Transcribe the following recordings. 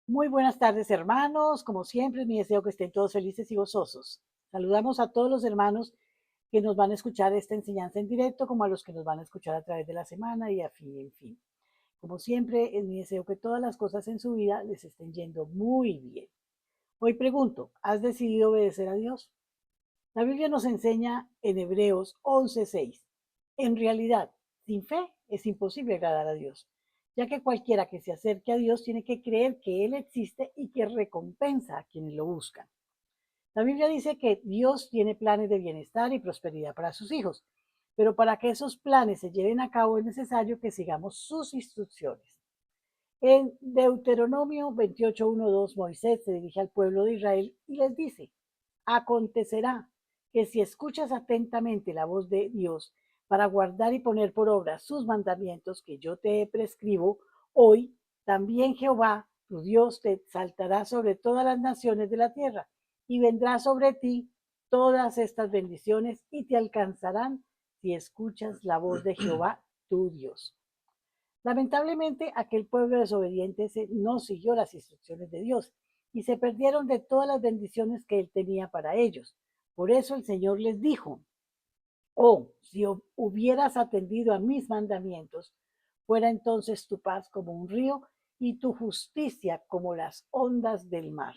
Muy buenas tardes, hermanos. Como siempre, es mi deseo que estén todos felices y gozosos. Saludamos a todos los hermanos que nos van a escuchar esta enseñanza en directo, como a los que nos van a escuchar a través de la semana y a fin, en fin. Como siempre, es mi deseo que todas las cosas en su vida les estén yendo muy bien. Hoy pregunto, ¿has decidido obedecer a Dios? La Biblia nos enseña en Hebreos 11:6. En realidad, sin fe es imposible agradar a Dios, ya que cualquiera que se acerque a Dios tiene que creer que Él existe y que recompensa a quienes lo buscan. La Biblia dice que Dios tiene planes de bienestar y prosperidad para sus hijos, pero para que esos planes se lleven a cabo es necesario que sigamos sus instrucciones. En Deuteronomio 28:1-2, Moisés se dirige al pueblo de Israel y les dice: acontecerá que si escuchas atentamente la voz de Dios para guardar y poner por obra sus mandamientos que yo te prescribo hoy, también Jehová, tu Dios, te exaltará sobre todas las naciones de la tierra y vendrá sobre ti todas estas bendiciones y te alcanzarán si escuchas la voz de Jehová, tu Dios. Lamentablemente, aquel pueblo desobediente no siguió las instrucciones de Dios y se perdieron de todas las bendiciones que Él tenía para ellos. Por eso el Señor les dijo: oh, si hubieras atendido a mis mandamientos, fuera entonces tu paz como un río y tu justicia como las ondas del mar.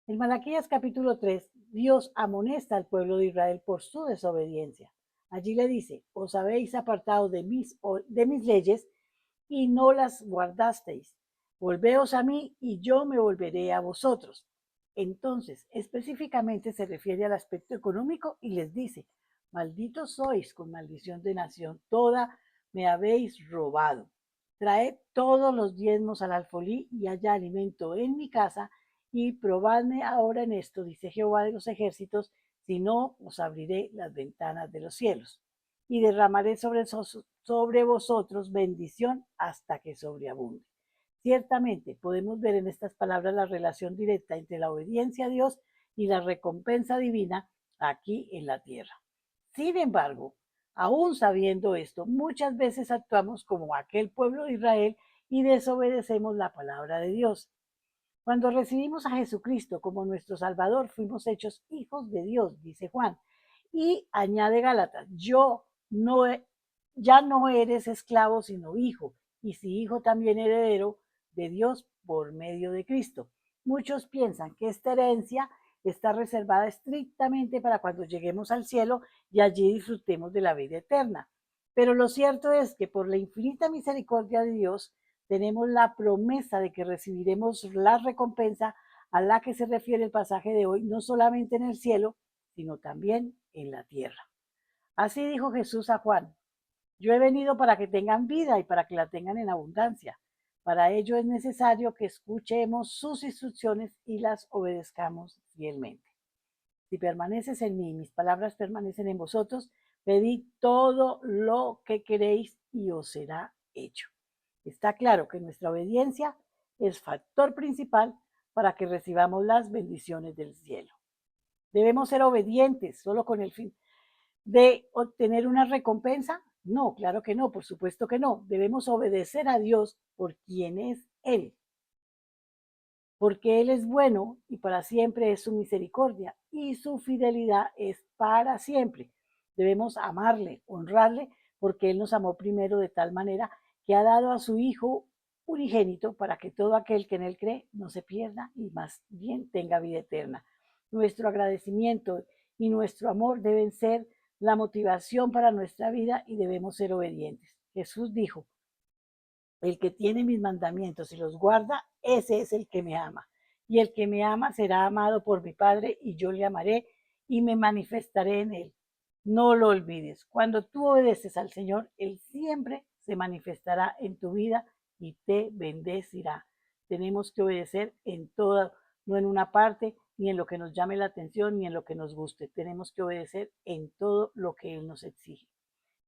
En Malaquías capítulo 3, Dios amonesta al pueblo de Israel por su desobediencia. Allí le dice: os habéis apartado de mis leyes y no las guardasteis. Volveos a mí y yo me volveré a vosotros. Entonces, específicamente se refiere al aspecto económico y les dice: malditos sois con maldición de nación toda, me habéis robado. Traed todos los diezmos al alfolí y haya alimento en mi casa, y probadme ahora en esto, dice Jehová de los ejércitos, si no os abriré las ventanas de los cielos y derramaré sobre vosotros bendición hasta que sobreabunde. Ciertamente podemos ver en estas palabras la relación directa entre la obediencia a Dios y la recompensa divina aquí en la tierra. Sin embargo, aún sabiendo esto, muchas veces actuamos como aquel pueblo de Israel y desobedecemos la palabra de Dios. Cuando recibimos a Jesucristo como nuestro Salvador, fuimos hechos hijos de Dios, dice Juan. Y añade Gálatas: no, ya no eres esclavo, sino hijo, y si hijo, también heredero de Dios por medio de Cristo. Muchos piensan que esta herencia está reservada estrictamente para cuando lleguemos al cielo y allí disfrutemos de la vida eterna. Pero lo cierto es que por la infinita misericordia de Dios, tenemos la promesa de que recibiremos la recompensa a la que se refiere el pasaje de hoy, no solamente en el cielo, sino también en la tierra. Así dijo Jesús a Juan: yo he venido para que tengan vida y para que la tengan en abundancia. Para ello es necesario que escuchemos sus instrucciones y las obedezcamos fielmente. Si permaneces en mí y mis palabras permanecen en vosotros, pedid todo lo que queréis y os será hecho. Está claro que nuestra obediencia es factor principal para que recibamos las bendiciones del cielo. ¿Debemos ser obedientes solo con el fin de obtener una recompensa? No, claro que no, por supuesto que no. Debemos obedecer a Dios por quien es Él, porque Él es bueno y para siempre es su misericordia y su fidelidad es para siempre. Debemos amarle, honrarle, porque Él nos amó primero de tal manera que ha dado a su Hijo unigénito para que todo aquel que en Él cree no se pierda y más bien tenga vida eterna. Nuestro agradecimiento y nuestro amor deben ser la motivación para nuestra vida y debemos ser obedientes. Jesús dijo: el que tiene mis mandamientos y los guarda, ese es el que me ama. Y el que me ama será amado por mi Padre, y yo le amaré y me manifestaré en él. No lo olvides. Cuando tú obedeces al Señor, Él siempre se manifestará en tu vida y te bendecirá. Tenemos que obedecer en toda, no en una parte, ni en lo que nos llame la atención, ni en lo que nos guste. Tenemos que obedecer en todo lo que Él nos exige.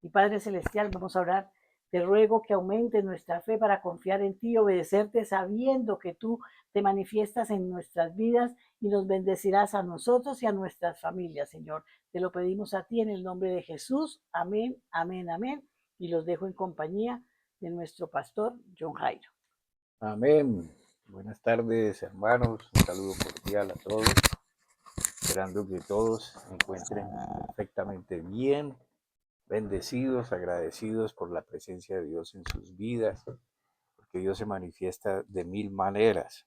Y Padre Celestial, vamos a orar. Te ruego que aumente nuestra fe para confiar en ti y obedecerte, sabiendo que tú te manifiestas en nuestras vidas y nos bendecirás a nosotros y a nuestras familias, Señor. Te lo pedimos a ti en el nombre de Jesús. Amén, amén, amén. Y los dejo en compañía de nuestro pastor John Jairo. Amén. Buenas tardes, hermanos. Un saludo cordial a todos. Esperando que todos se encuentren perfectamente bien, bendecidos, agradecidos por la presencia de Dios en sus vidas, porque Dios se manifiesta de mil maneras.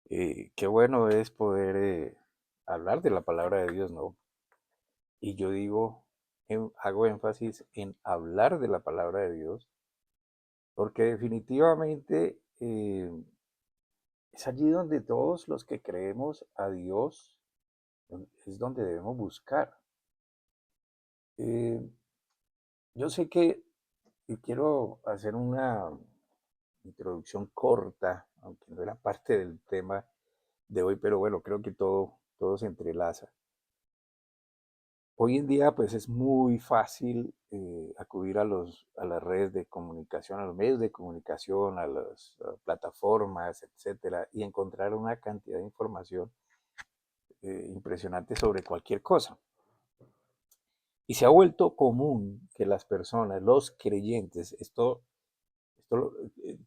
Qué bueno es poder hablar de la palabra de Dios, ¿no? Y yo digo, hago énfasis en hablar de la palabra de Dios, porque definitivamente es allí donde todos los que creemos a Dios es donde debemos buscar. Eh, yo sé que y quiero hacer una introducción corta, aunque no era parte del tema de hoy, pero bueno, creo que todo se entrelaza. Hoy en día, pues es muy fácil acudir a las redes de comunicación, a los medios de comunicación, a las plataformas, etcétera, y encontrar una cantidad de información impresionante sobre cualquier cosa. Y se ha vuelto común que las personas, los creyentes,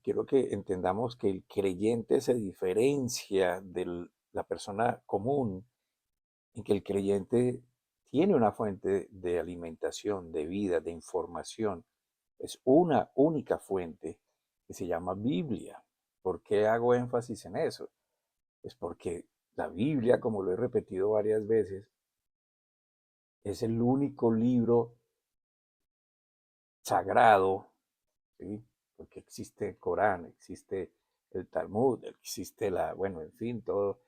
quiero que entendamos que el creyente se diferencia de la persona común, en que el creyente tiene una fuente de alimentación, de vida, de información. Es una única fuente que se llama Biblia. ¿Por qué hago énfasis en eso? Es porque la Biblia, como lo he repetido varias veces, es el único libro sagrado, ¿sí? Porque existe el Corán, existe el Talmud, existe bueno, en fin, todo,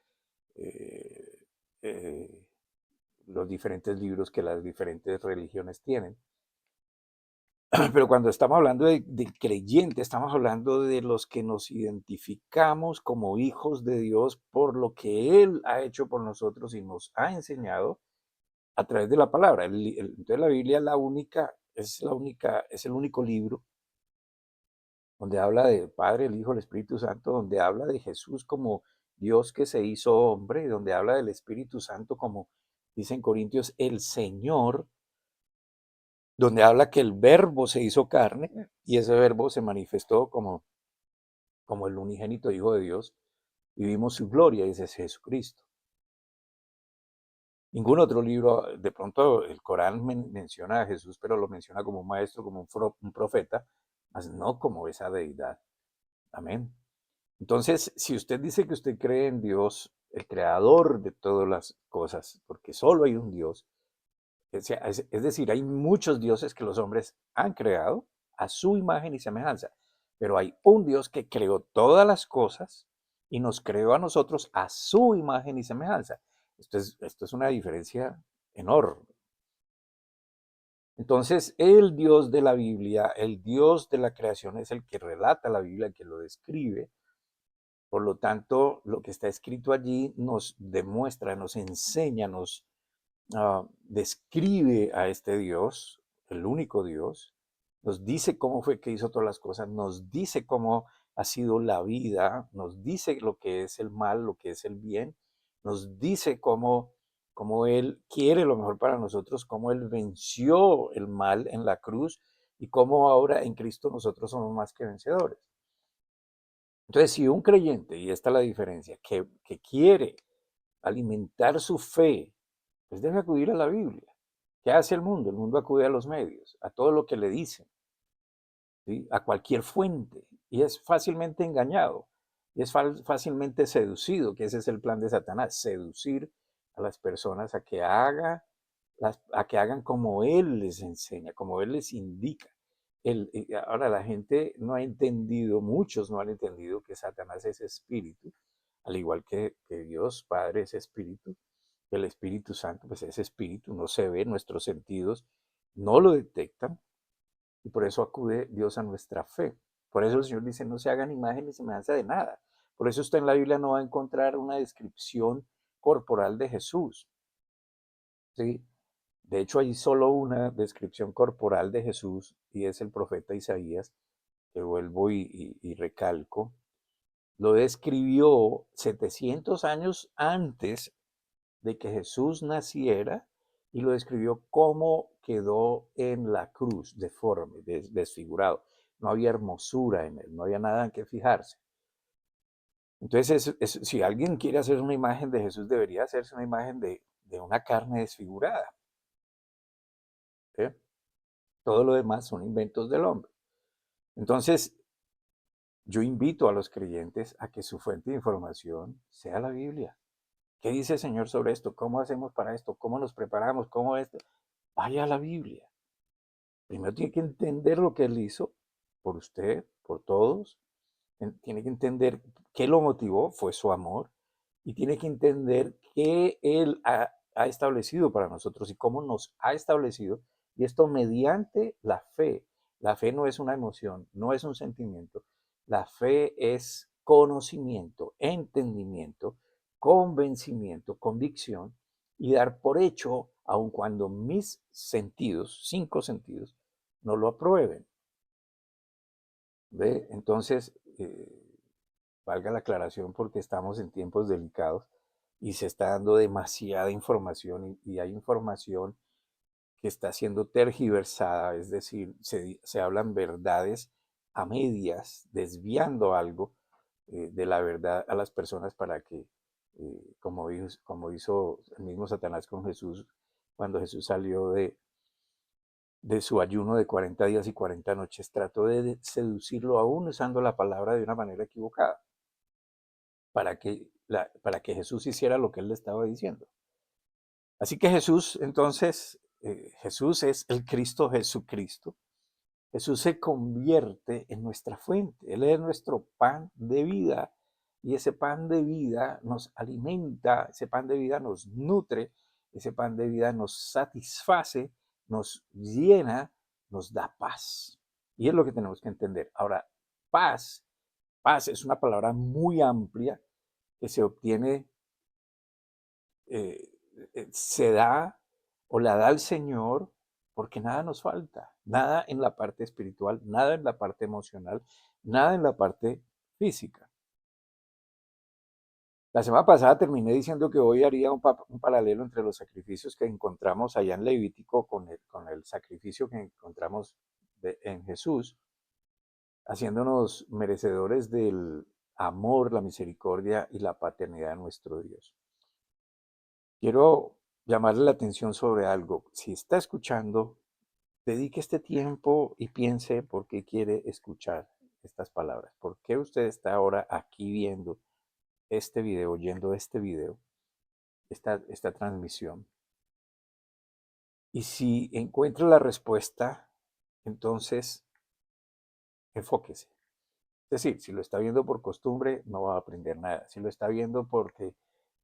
eh, eh, los diferentes libros que las diferentes religiones tienen. Pero cuando estamos hablando del creyente, estamos hablando de los que nos identificamos como hijos de Dios por lo que Él ha hecho por nosotros y nos ha enseñado a través de la palabra. Entonces la Biblia es el único libro donde habla del Padre, el Hijo, el Espíritu Santo, donde habla de Jesús como Dios que se hizo hombre, donde habla del Espíritu Santo como, dice en Corintios, el Señor, donde habla que el verbo se hizo carne y ese verbo se manifestó como el unigénito Hijo de Dios y vimos su gloria, y ese es Jesucristo. Ningún otro libro, de pronto el Corán menciona a Jesús, pero lo menciona como un maestro, como un profeta, mas no como esa deidad. Amén. Entonces, si usted dice que usted cree en Dios, el creador de todas las cosas, porque solo hay un Dios, es decir, hay muchos dioses que los hombres han creado a su imagen y semejanza, pero hay un Dios que creó todas las cosas y nos creó a nosotros a su imagen y semejanza. Esto es una diferencia enorme. Entonces, el Dios de la Biblia, el Dios de la creación es el que relata la Biblia, el que lo describe. Por lo tanto, lo que está escrito allí nos demuestra, nos enseña, nos describe a este Dios, el único Dios, nos dice cómo fue que hizo todas las cosas, nos dice cómo ha sido la vida, nos dice lo que es el mal, lo que es el bien, nos dice cómo Él quiere lo mejor para nosotros, cómo Él venció el mal en la cruz y cómo ahora en Cristo nosotros somos más que vencedores. Entonces, si un creyente, y esta es la diferencia, que quiere alimentar su fe, pues debe acudir a la Biblia. ¿Qué hace el mundo? El mundo acude a los medios, a todo lo que le dicen, ¿sí? A cualquier fuente, y es fácilmente engañado, y es fácilmente seducido, que ese es el plan de Satanás, seducir a las personas a que hagan como él les enseña, como él les indica. Ahora la gente no ha entendido, muchos no han entendido que Satanás es espíritu, al igual que Dios Padre es espíritu, el Espíritu Santo pues es espíritu, no se ve, nuestros sentidos no lo detectan, y por eso acude Dios a nuestra fe. Por eso el Señor dice, no se hagan imagen ni semejanza de nada. Por eso usted en la Biblia no va a encontrar una descripción corporal de Jesús, ¿sí? De hecho, hay solo una descripción corporal de Jesús y es el profeta Isaías, que vuelvo y recalco. Lo describió 700 años antes de que Jesús naciera y lo describió cómo quedó en la cruz, deforme, desfigurado. No había hermosura en él, no había nada en que fijarse. Entonces, si alguien quiere hacer una imagen de Jesús, debería hacerse una imagen de una carne desfigurada. ¿Sí? Todo lo demás son inventos del hombre. Entonces, yo invito a los creyentes a que su fuente de información sea la Biblia. ¿Qué dice el Señor sobre esto? ¿Cómo hacemos para esto? ¿Cómo nos preparamos? ¿Cómo esto? Vaya a la Biblia. Primero tiene que entender lo que Él hizo por usted, por todos. Tiene que entender qué lo motivó, fue su amor. Y tiene que entender qué Él ha establecido para nosotros y cómo nos ha establecido. Y esto mediante la fe. La fe no es una emoción, no es un sentimiento. La fe es conocimiento, entendimiento, convencimiento, convicción y dar por hecho, aun cuando mis sentidos, 5 sentidos, no lo aprueben. ¿Ve? Entonces, valga la aclaración porque estamos en tiempos delicados y se está dando demasiada información y hay información que está siendo tergiversada, es decir, se hablan verdades a medias, desviando algo de la verdad a las personas para que, como hizo el mismo Satanás con Jesús, cuando Jesús salió de su ayuno de 40 días y 40 noches, trató de seducirlo aún usando la palabra de una manera equivocada, para que Jesús hiciera lo que él le estaba diciendo. Así que Jesús, entonces, Jesús es el Cristo Jesucristo. Jesús se convierte en nuestra fuente. Él es nuestro pan de vida. Y ese pan de vida nos alimenta, ese pan de vida nos nutre, ese pan de vida nos satisface, nos llena, nos da paz. Y es lo que tenemos que entender. Ahora, paz es una palabra muy amplia que se obtiene, eh, se da o la da el Señor porque nada nos falta, nada en la parte espiritual, nada en la parte emocional, nada en la parte física. La semana pasada terminé diciendo que hoy haría un paralelo entre los sacrificios que encontramos allá en Levítico con el sacrificio que encontramos en Jesús, haciéndonos merecedores del amor, la misericordia y la paternidad de nuestro Dios. Quiero llamarle la atención sobre algo. Si está escuchando, dedique este tiempo y piense por qué quiere escuchar estas palabras. ¿Por qué usted está ahora aquí viendo este video, oyendo este video, esta transmisión? Y si encuentra la respuesta, entonces enfóquese. Es decir, si lo está viendo por costumbre, no va a aprender nada. Si lo está viendo porque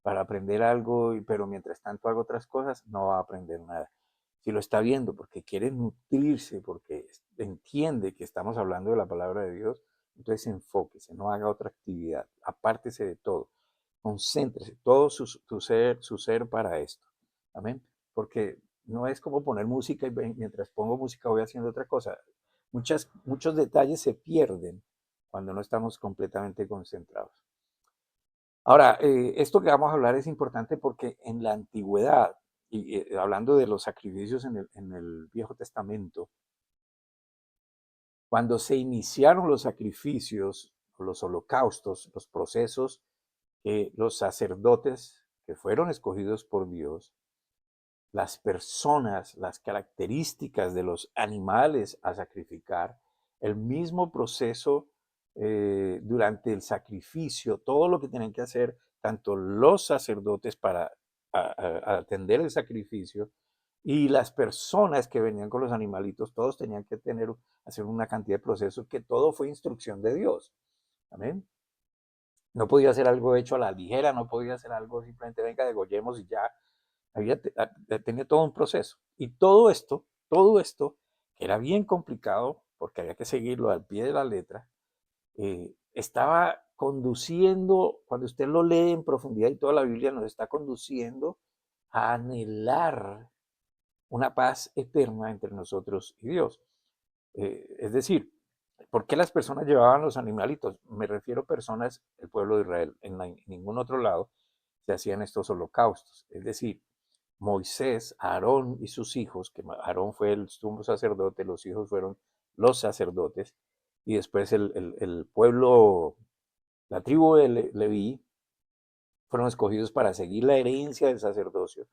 para aprender algo, pero mientras tanto haga otras cosas, no va a aprender nada. Si lo está viendo porque quiere nutrirse, porque entiende que estamos hablando de la palabra de Dios, entonces enfóquese, no haga otra actividad, apártese de todo, concéntrese, todo su ser para esto. Amén. Porque no es como poner música y mientras pongo música voy haciendo otra cosa. Muchos detalles se pierden cuando no estamos completamente concentrados. Ahora, esto que vamos a hablar es importante porque en la antigüedad, y hablando de los sacrificios en el Viejo Testamento, cuando se iniciaron los sacrificios, los holocaustos, los procesos, los sacerdotes que fueron escogidos por Dios, las personas, las características de los animales a sacrificar, el mismo proceso durante el sacrificio, todo lo que tienen que hacer tanto los sacerdotes para atender el sacrificio y las personas que venían con los animalitos, todos tenían que hacer una cantidad de procesos que todo fue instrucción de Dios. Amén. No podía ser algo hecho a la ligera, no podía ser algo simplemente venga, degollemos y ya. Tenía todo un proceso. Y todo esto, que era bien complicado, porque había que seguirlo al pie de la letra, estaba conduciendo, cuando usted lo lee en profundidad y toda la Biblia nos está conduciendo a anhelar una paz eterna entre nosotros y Dios. Es decir, ¿por qué las personas llevaban los animalitos? Me refiero a personas, el pueblo de Israel, en ningún otro lado se hacían estos holocaustos. Es decir, Moisés, Aarón y sus hijos, que Aarón fue el sumo sacerdote, los hijos fueron los sacerdotes, y después el pueblo La tribu de Leví fueron escogidos para seguir la herencia del sacerdocio.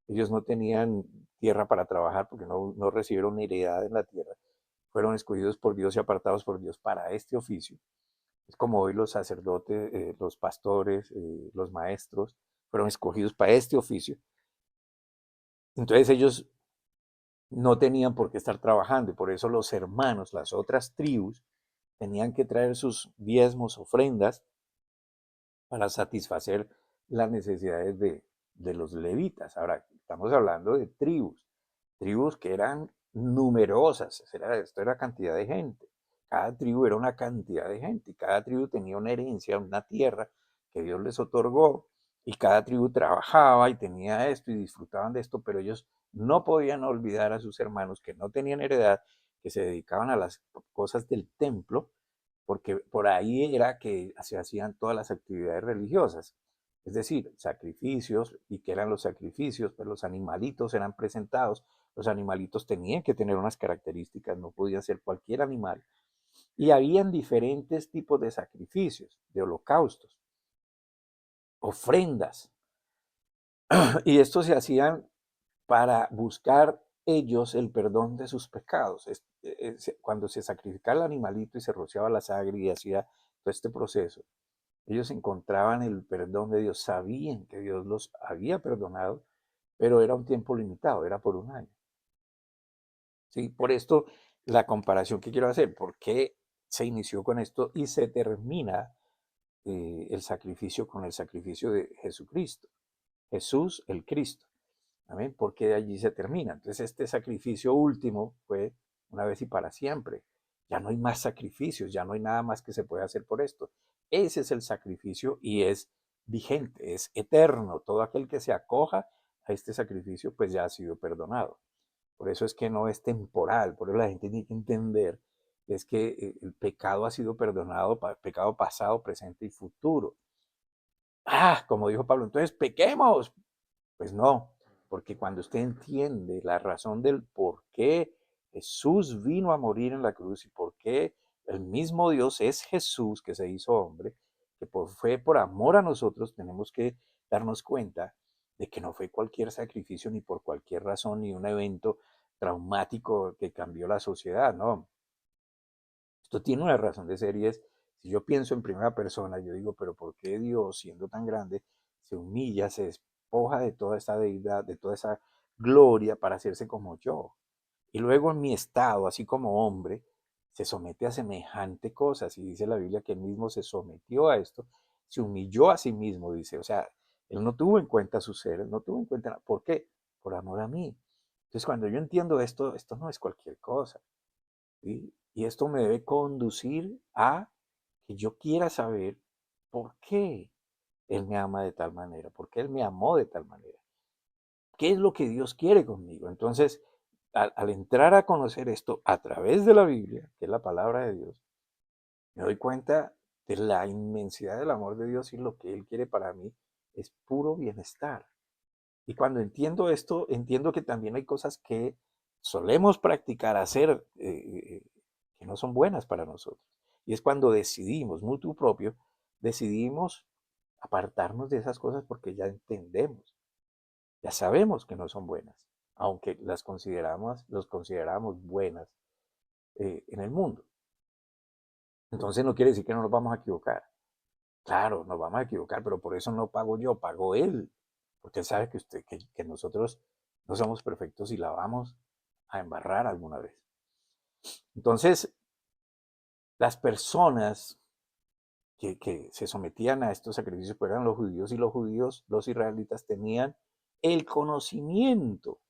Ellos no tenían tierra para trabajar porque no recibieron heredad en la tierra. Fueron escogidos por Dios y apartados por Dios para este oficio. Es como hoy los sacerdotes, los pastores, los maestros, fueron escogidos para este oficio. Entonces ellos no tenían por qué estar trabajando y por eso los hermanos, las otras tribus, tenían que traer sus diezmos, ofrendas para satisfacer las necesidades de los levitas. Ahora, estamos hablando de tribus que eran numerosas, esto era cantidad de gente. Cada tribu era una cantidad de gente y cada tribu tenía una herencia, una tierra que Dios les otorgó y cada tribu trabajaba y tenía esto y disfrutaban de esto, pero ellos no podían olvidar a sus hermanos que no tenían heredad, que se dedicaban a las cosas del templo, porque por ahí era que se hacían todas las actividades religiosas, es decir, sacrificios. ¿Y qué eran los sacrificios? Pues los animalitos eran presentados, los animalitos tenían que tener unas características, no podían ser cualquier animal, y habían diferentes tipos de sacrificios, de holocaustos, ofrendas, y estos se hacían para buscar ellos el perdón de sus pecados. Cuando se sacrificaba el animalito y se rociaba la sangre y hacía todo este proceso, ellos encontraban el perdón de Dios, sabían que Dios los había perdonado, pero era un tiempo limitado, era por un año. ¿Sí? Por esto, la comparación que quiero hacer, ¿por qué se inició con esto y se termina el sacrificio con el sacrificio de Jesucristo? Jesús el Cristo. ¿Amén? Porque de allí se termina. Entonces este sacrificio último fue una vez y para siempre. Ya no hay más sacrificios, ya no hay nada más que se pueda hacer por esto. Ese es el sacrificio y es vigente, es eterno. Todo aquel que se acoja a este sacrificio pues ya ha sido perdonado. Por eso es que no es temporal, por eso la gente tiene que entender es que el pecado ha sido perdonado, pecado pasado, presente y futuro. Como dijo Pablo, entonces pequemos. Pues no, porque cuando usted entiende la razón del por qué Jesús vino a morir en la cruz y por qué el mismo Dios es Jesús que se hizo hombre, que fue por amor a nosotros, tenemos que darnos cuenta de que no fue cualquier sacrificio ni por cualquier razón ni un evento traumático que cambió la sociedad, no. Esto tiene una razón de ser y es, si yo pienso en primera persona, yo digo, pero ¿por qué Dios, siendo tan grande, se humilla, se despoja de toda esa deidad, de toda esa gloria para hacerse como yo? Y luego en mi estado, así como hombre, se somete a semejante cosas. Y dice la Biblia que él mismo se sometió a esto, se humilló a sí mismo, dice. O sea, él no tuvo en cuenta su ser, él no tuvo en cuenta. ¿Por qué? Por amor a mí. Entonces, cuando yo entiendo esto, esto no es cualquier cosa. ¿Sí? Y esto me debe conducir a que yo quiera saber por qué Él me ama de tal manera, por qué Él me amó de tal manera, qué es lo que Dios quiere conmigo. Entonces, al entrar a conocer esto a través de la Biblia, que es la palabra de Dios, me doy cuenta de la inmensidad del amor de Dios y lo que Él quiere para mí es puro bienestar. Y cuando entiendo esto, entiendo que también hay cosas que solemos practicar, hacer, que no son buenas para nosotros. Y es cuando decidimos, mutuo propio, decidimos apartarnos de esas cosas porque ya entendemos, ya sabemos que no son buenas, aunque los consideramos buenas en el mundo. Entonces no quiere decir que no nos vamos a equivocar. Claro, nos vamos a equivocar, pero por eso no pago yo, pago él. Porque él sabe que nosotros no somos perfectos y la vamos a embarrar alguna vez. Entonces, las personas que se sometían a estos sacrificios pues eran los judíos y los judíos, los israelitas, tenían el conocimiento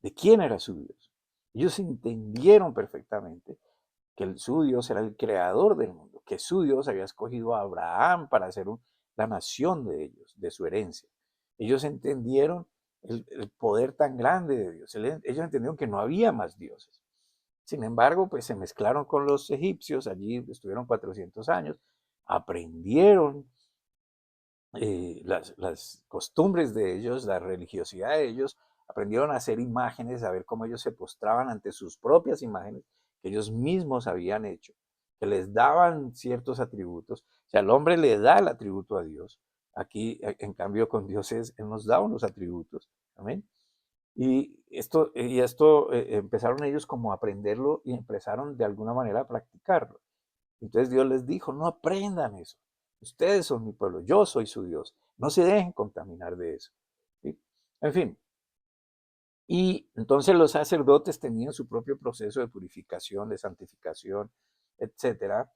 de quién era su Dios. Ellos entendieron perfectamente que su Dios era el creador del mundo, que su Dios había escogido a Abraham para ser la nación de ellos, de su herencia. Ellos entendieron el poder tan grande de Dios. Ellos entendieron que no había más dioses. Sin embargo, pues se mezclaron con los egipcios, allí estuvieron 400 años, aprendieron las costumbres de ellos, la religiosidad de ellos, aprendieron a hacer imágenes, a ver cómo ellos se postraban ante sus propias imágenes que ellos mismos habían hecho, que les daban ciertos atributos. O sea, el hombre le da el atributo a Dios. Aquí, en cambio, con Dios Él nos da unos atributos. Amén. Y esto empezaron ellos como a aprenderlo y empezaron de alguna manera a practicarlo. Entonces Dios les dijo, no aprendan eso. Ustedes son mi pueblo, yo soy su Dios. No se dejen contaminar de eso. ¿Sí? En fin, y entonces los sacerdotes tenían su propio proceso de purificación, de santificación, etcétera.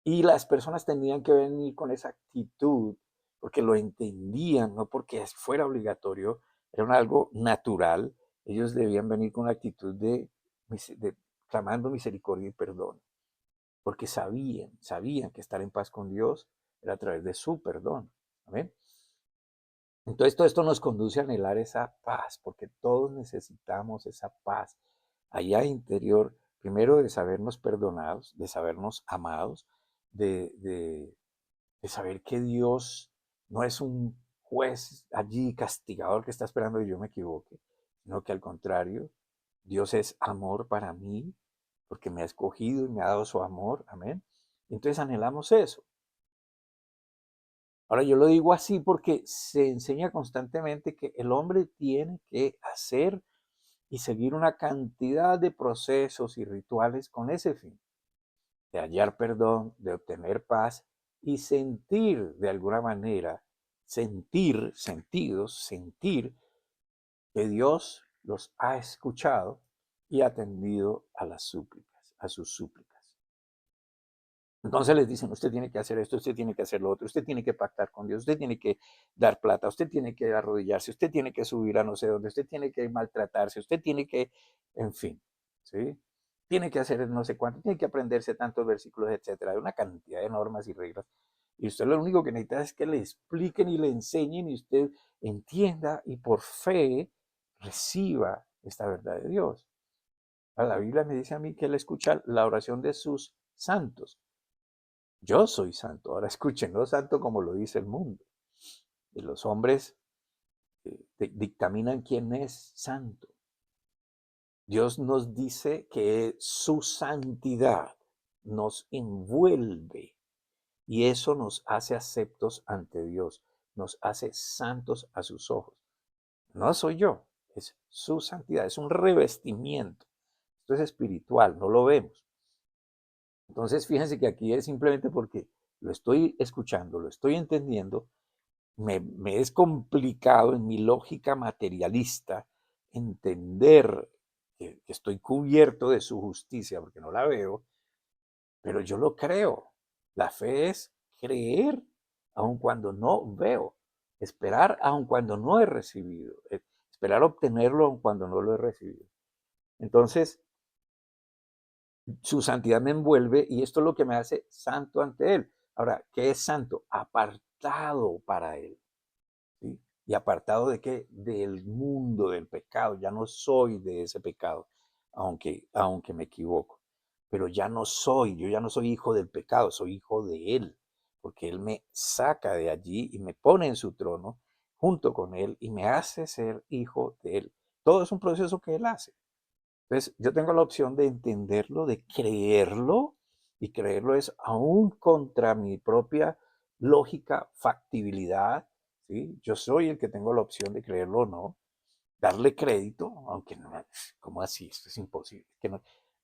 Y las personas tenían que venir con esa actitud porque lo entendían, no porque fuera obligatorio, era algo natural. Ellos debían venir con una actitud de clamando misericordia y perdón, porque sabían que estar en paz con Dios era a través de su perdón. ¿Amén? Entonces todo esto nos conduce a anhelar esa paz, porque todos necesitamos esa paz allá interior, primero de sabernos perdonados, de sabernos amados, de, de, de saber que Dios no es un juez allí castigador que está esperando que yo me equivoque, sino que al contrario, Dios es amor para mí, porque me ha escogido y me ha dado su amor, amén. Entonces anhelamos eso. Ahora yo lo digo así porque se enseña constantemente que el hombre tiene que hacer y seguir una cantidad de procesos y rituales con ese fin, de hallar perdón, de obtener paz y sentir de alguna manera, sentir que Dios los ha escuchado y atendido a las súplicas, a sus súplicas. Entonces les dicen, usted tiene que hacer esto, usted tiene que hacer lo otro, usted tiene que pactar con Dios, usted tiene que dar plata, usted tiene que arrodillarse, usted tiene que subir a no sé dónde, usted tiene que maltratarse, usted tiene que, en fin, ¿sí? Tiene que hacer no sé cuánto, tiene que aprenderse tantos versículos, etcétera. Hay una cantidad de normas y reglas. Y usted lo único que necesita es que le expliquen y le enseñen y usted entienda y por fe reciba esta verdad de Dios. La Biblia me dice a mí que Él escucha la oración de sus santos. Yo soy santo. Ahora escuchen, no santo como lo dice el mundo. Y los hombres dictaminan quién es santo. Dios nos dice que su santidad nos envuelve y eso nos hace aceptos ante Dios, nos hace santos a sus ojos. No soy yo, es su santidad, es un revestimiento. Esto es espiritual, no lo vemos. Entonces, fíjense que aquí es simplemente porque lo estoy escuchando, lo estoy entendiendo, me es complicado en mi lógica materialista entender que estoy cubierto de su justicia, porque no la veo, pero yo lo creo. La fe es creer aun cuando no veo, esperar aun cuando no he recibido, esperar obtenerlo aun cuando no lo he recibido. Entonces, su santidad me envuelve y esto es lo que me hace santo ante Él. Ahora, ¿qué es santo? Apartado para Él. ¿Sí? ¿Y apartado de qué? Del mundo, del pecado. Ya no soy de ese pecado, aunque me equivoco. Pero ya no soy, yo ya no soy hijo del pecado, soy hijo de Él. Porque Él me saca de allí y me pone en su trono junto con Él y me hace ser hijo de Él. Todo es un proceso que Él hace. Entonces, yo tengo la opción de entenderlo, de creerlo, y creerlo es aún contra mi propia lógica, factibilidad, ¿sí? Yo soy el que tengo la opción de creerlo o no, darle crédito, aunque no, ¿cómo así? Esto es imposible. Que no,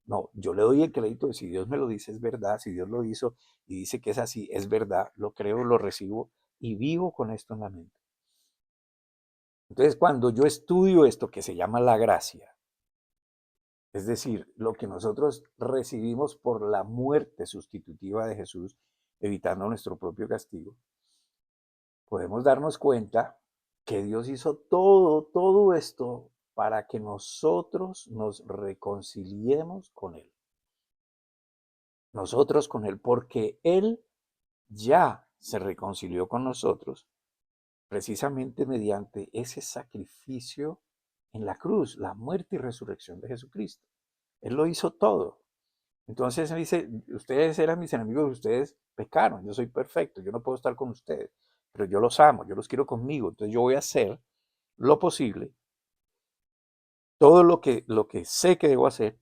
no, yo le doy el crédito de si Dios me lo dice es verdad, si Dios lo hizo y dice que es así, es verdad, lo creo, lo recibo y vivo con esto en la mente. Entonces, cuando yo estudio esto que se llama la gracia, es decir, lo que nosotros recibimos por la muerte sustitutiva de Jesús, evitando nuestro propio castigo, podemos darnos cuenta que Dios hizo todo esto para que nosotros nos reconciliemos con Él. Nosotros con Él, porque Él ya se reconcilió con nosotros precisamente mediante ese sacrificio en la cruz, la muerte y resurrección de Jesucristo. Él lo hizo todo. Entonces me dice, ustedes eran mis enemigos, ustedes pecaron, yo soy perfecto, yo no puedo estar con ustedes, pero yo los amo, yo los quiero conmigo, entonces yo voy a hacer lo posible, todo lo que sé que debo hacer,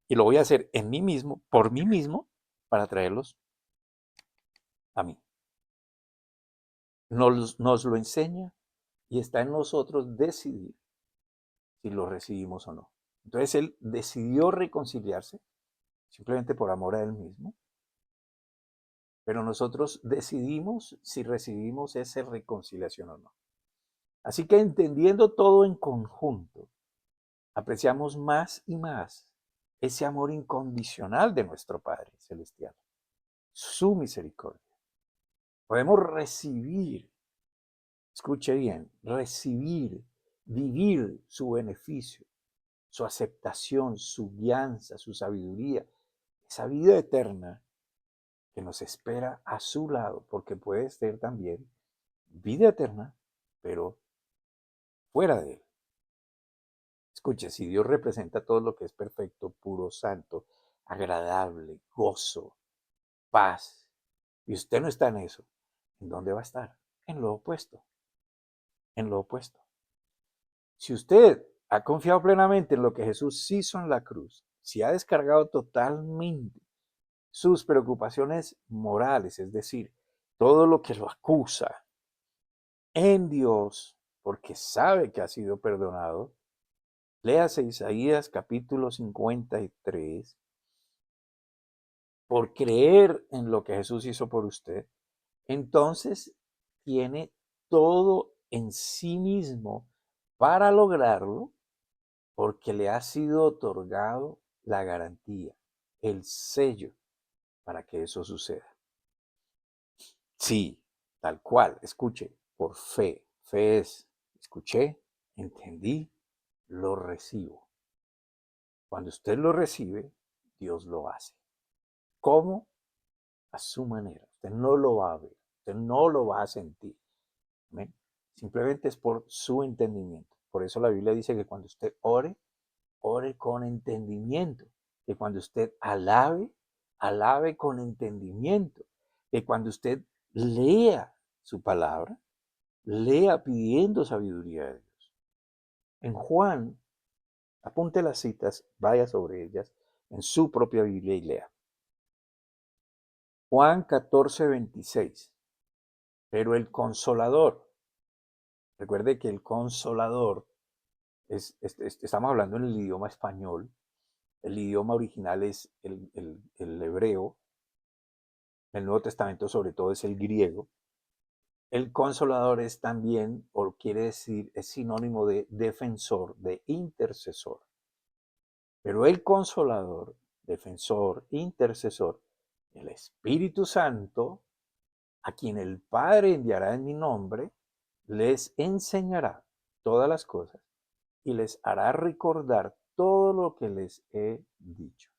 y lo voy a hacer en mí mismo, por mí mismo, para traerlos a mí. Nos lo enseña y está en nosotros decidir si lo recibimos o no. Entonces él decidió reconciliarse simplemente por amor a él mismo, pero nosotros decidimos si recibimos esa reconciliación o no. Así que entendiendo todo en conjunto, apreciamos más y más ese amor incondicional de nuestro Padre Celestial, su misericordia. Podemos recibir, escuche bien, recibir, vivir su beneficio, su aceptación, su guianza, su sabiduría, esa vida eterna que nos espera a su lado, porque puede ser también vida eterna, pero fuera de él. Escuche, si Dios representa todo lo que es perfecto, puro, santo, agradable, gozo, paz, y usted no está en eso, ¿en dónde va a estar? En lo opuesto, en lo opuesto. Si usted ha confiado plenamente en lo que Jesús hizo en la cruz, si ha descargado totalmente sus preocupaciones morales, es decir, todo lo que lo acusa en Dios, porque sabe que ha sido perdonado, léase Isaías capítulo 53, por creer en lo que Jesús hizo por usted, entonces tiene todo en sí mismo para lograrlo, porque le ha sido otorgado la garantía, el sello para que eso suceda. Sí, tal cual, escuche, por fe. Fe es, escuché, entendí, lo recibo. Cuando usted lo recibe, Dios lo hace. ¿Cómo? A su manera. Usted no lo va a ver, usted no lo va a sentir. ¿Ven? Simplemente es por su entendimiento. Por eso la Biblia dice que cuando usted ore, ore con entendimiento. Que cuando usted alabe, alabe con entendimiento. Que cuando usted lea su palabra, lea pidiendo sabiduría de Dios. En Juan, apunte las citas, vaya sobre ellas en su propia Biblia y lea. Juan 14:26. Pero el Consolador, recuerde que el Consolador, estamos hablando en el idioma español, el idioma original es el hebreo, el Nuevo Testamento sobre todo es el griego. El Consolador es también, o quiere decir, es sinónimo de defensor, de intercesor. Pero el Consolador, defensor, intercesor, el Espíritu Santo, a quien el Padre enviará en mi nombre, les enseñará todas las cosas y les hará recordar todo lo que les he dicho.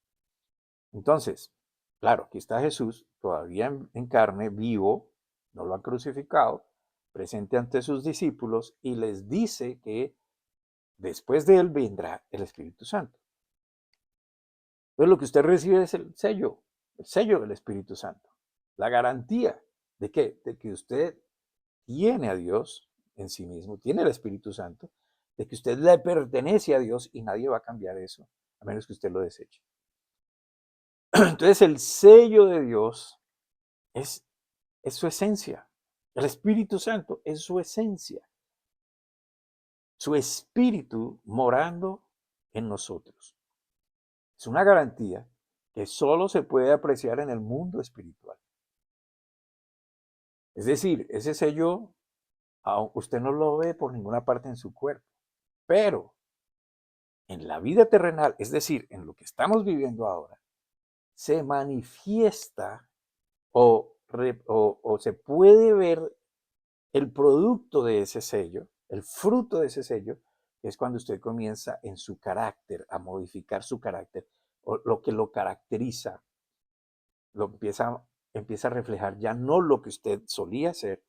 Entonces, claro, aquí está Jesús, todavía en carne, vivo, no lo ha crucificado, presente ante sus discípulos y les dice que después de él vendrá el Espíritu Santo. Entonces lo que usted recibe es el sello del Espíritu Santo, la garantía de que usted tiene a Dios en sí mismo, tiene el Espíritu Santo, de que usted le pertenece a Dios y nadie va a cambiar eso, a menos que usted lo deseche. Entonces el sello de Dios es su esencia. El Espíritu Santo es su esencia. Su espíritu morando en nosotros. Es una garantía que solo se puede apreciar en el mundo espiritual. Es decir, ese sello usted no lo ve por ninguna parte en su cuerpo, pero en la vida terrenal, es decir, en lo que estamos viviendo ahora, se manifiesta o se puede ver el producto de ese sello, el fruto de ese sello, que es cuando usted comienza en su carácter, a modificar su carácter, o lo que lo caracteriza, lo empieza a reflejar ya no lo que usted solía ser,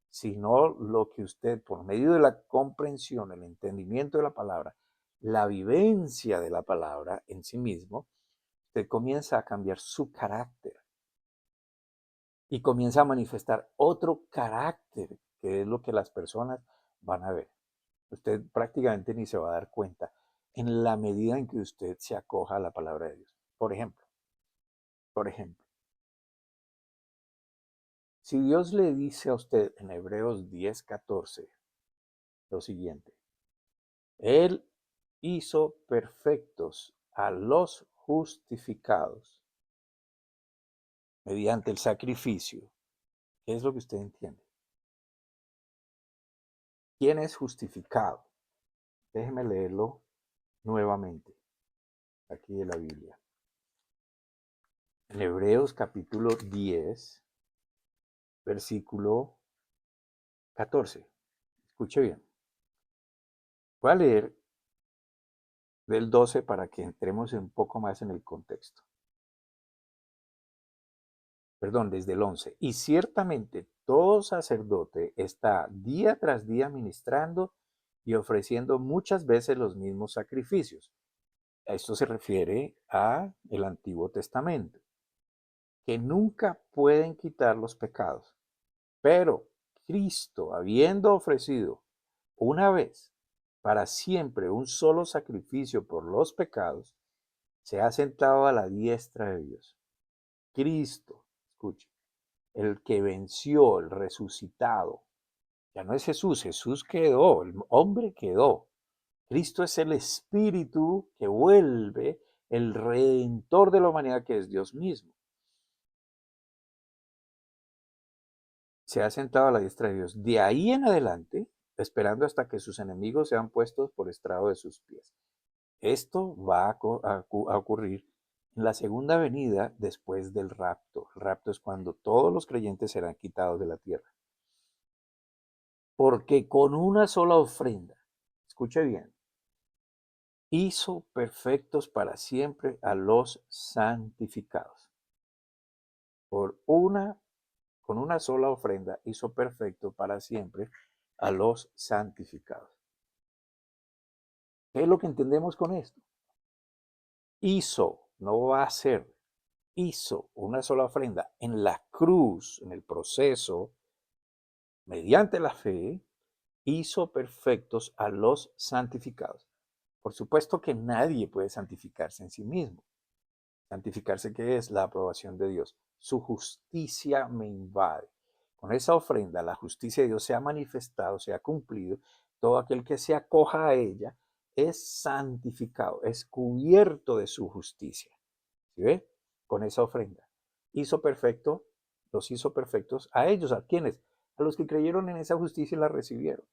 sino lo que usted, por medio de la comprensión, el entendimiento de la palabra, la vivencia de la palabra en sí mismo, usted comienza a cambiar su carácter y comienza a manifestar otro carácter, que es lo que las personas van a ver. Usted prácticamente ni se va a dar cuenta en la medida en que usted se acoja a la palabra de Dios. Por ejemplo, Si Dios le dice a usted en Hebreos 10:14 lo siguiente, Él hizo perfectos a los justificados mediante el sacrificio. ¿Qué es lo que usted entiende? ¿Quién es justificado? Déjeme leerlo nuevamente, aquí de la Biblia. En Hebreos capítulo 10, versículo 14. Escuche bien. Voy a leer del 12 para que entremos un poco más en el contexto. Perdón, desde el 11. Y ciertamente todo sacerdote está día tras día ministrando y ofreciendo muchas veces los mismos sacrificios. A esto se refiere a el Antiguo Testamento, que nunca pueden quitar los pecados. Pero Cristo, habiendo ofrecido una vez para siempre un solo sacrificio por los pecados, se ha sentado a la diestra de Dios. Cristo, escuche, el que venció, el resucitado, ya no es Jesús, Jesús quedó, el hombre quedó. Cristo es el Espíritu que vuelve, el Redentor de la humanidad, que es Dios mismo. Se ha sentado a la diestra de Dios. De ahí en adelante, esperando hasta que sus enemigos sean puestos por estrado de sus pies. Esto va a ocurrir en la segunda venida después del rapto. El rapto es cuando todos los creyentes serán quitados de la tierra. Porque con una sola ofrenda, escuche bien, hizo perfectos para siempre a los santificados. Con una sola ofrenda hizo perfecto para siempre a los santificados. ¿Qué es lo que entendemos con esto? Hizo, no va a ser, hizo una sola ofrenda en la cruz, en el proceso, mediante la fe, hizo perfectos a los santificados. Por supuesto que nadie puede santificarse en sí mismo. Santificarse, ¿qué es? La aprobación de Dios. Su justicia me invade. Con esa ofrenda, la justicia de Dios se ha manifestado, se ha cumplido. Todo aquel que se acoja a ella es santificado, es cubierto de su justicia. ¿Sí ve? Con esa ofrenda. Hizo perfecto, los hizo perfectos a ellos. ¿A quiénes? A los que creyeron en esa justicia y la recibieron.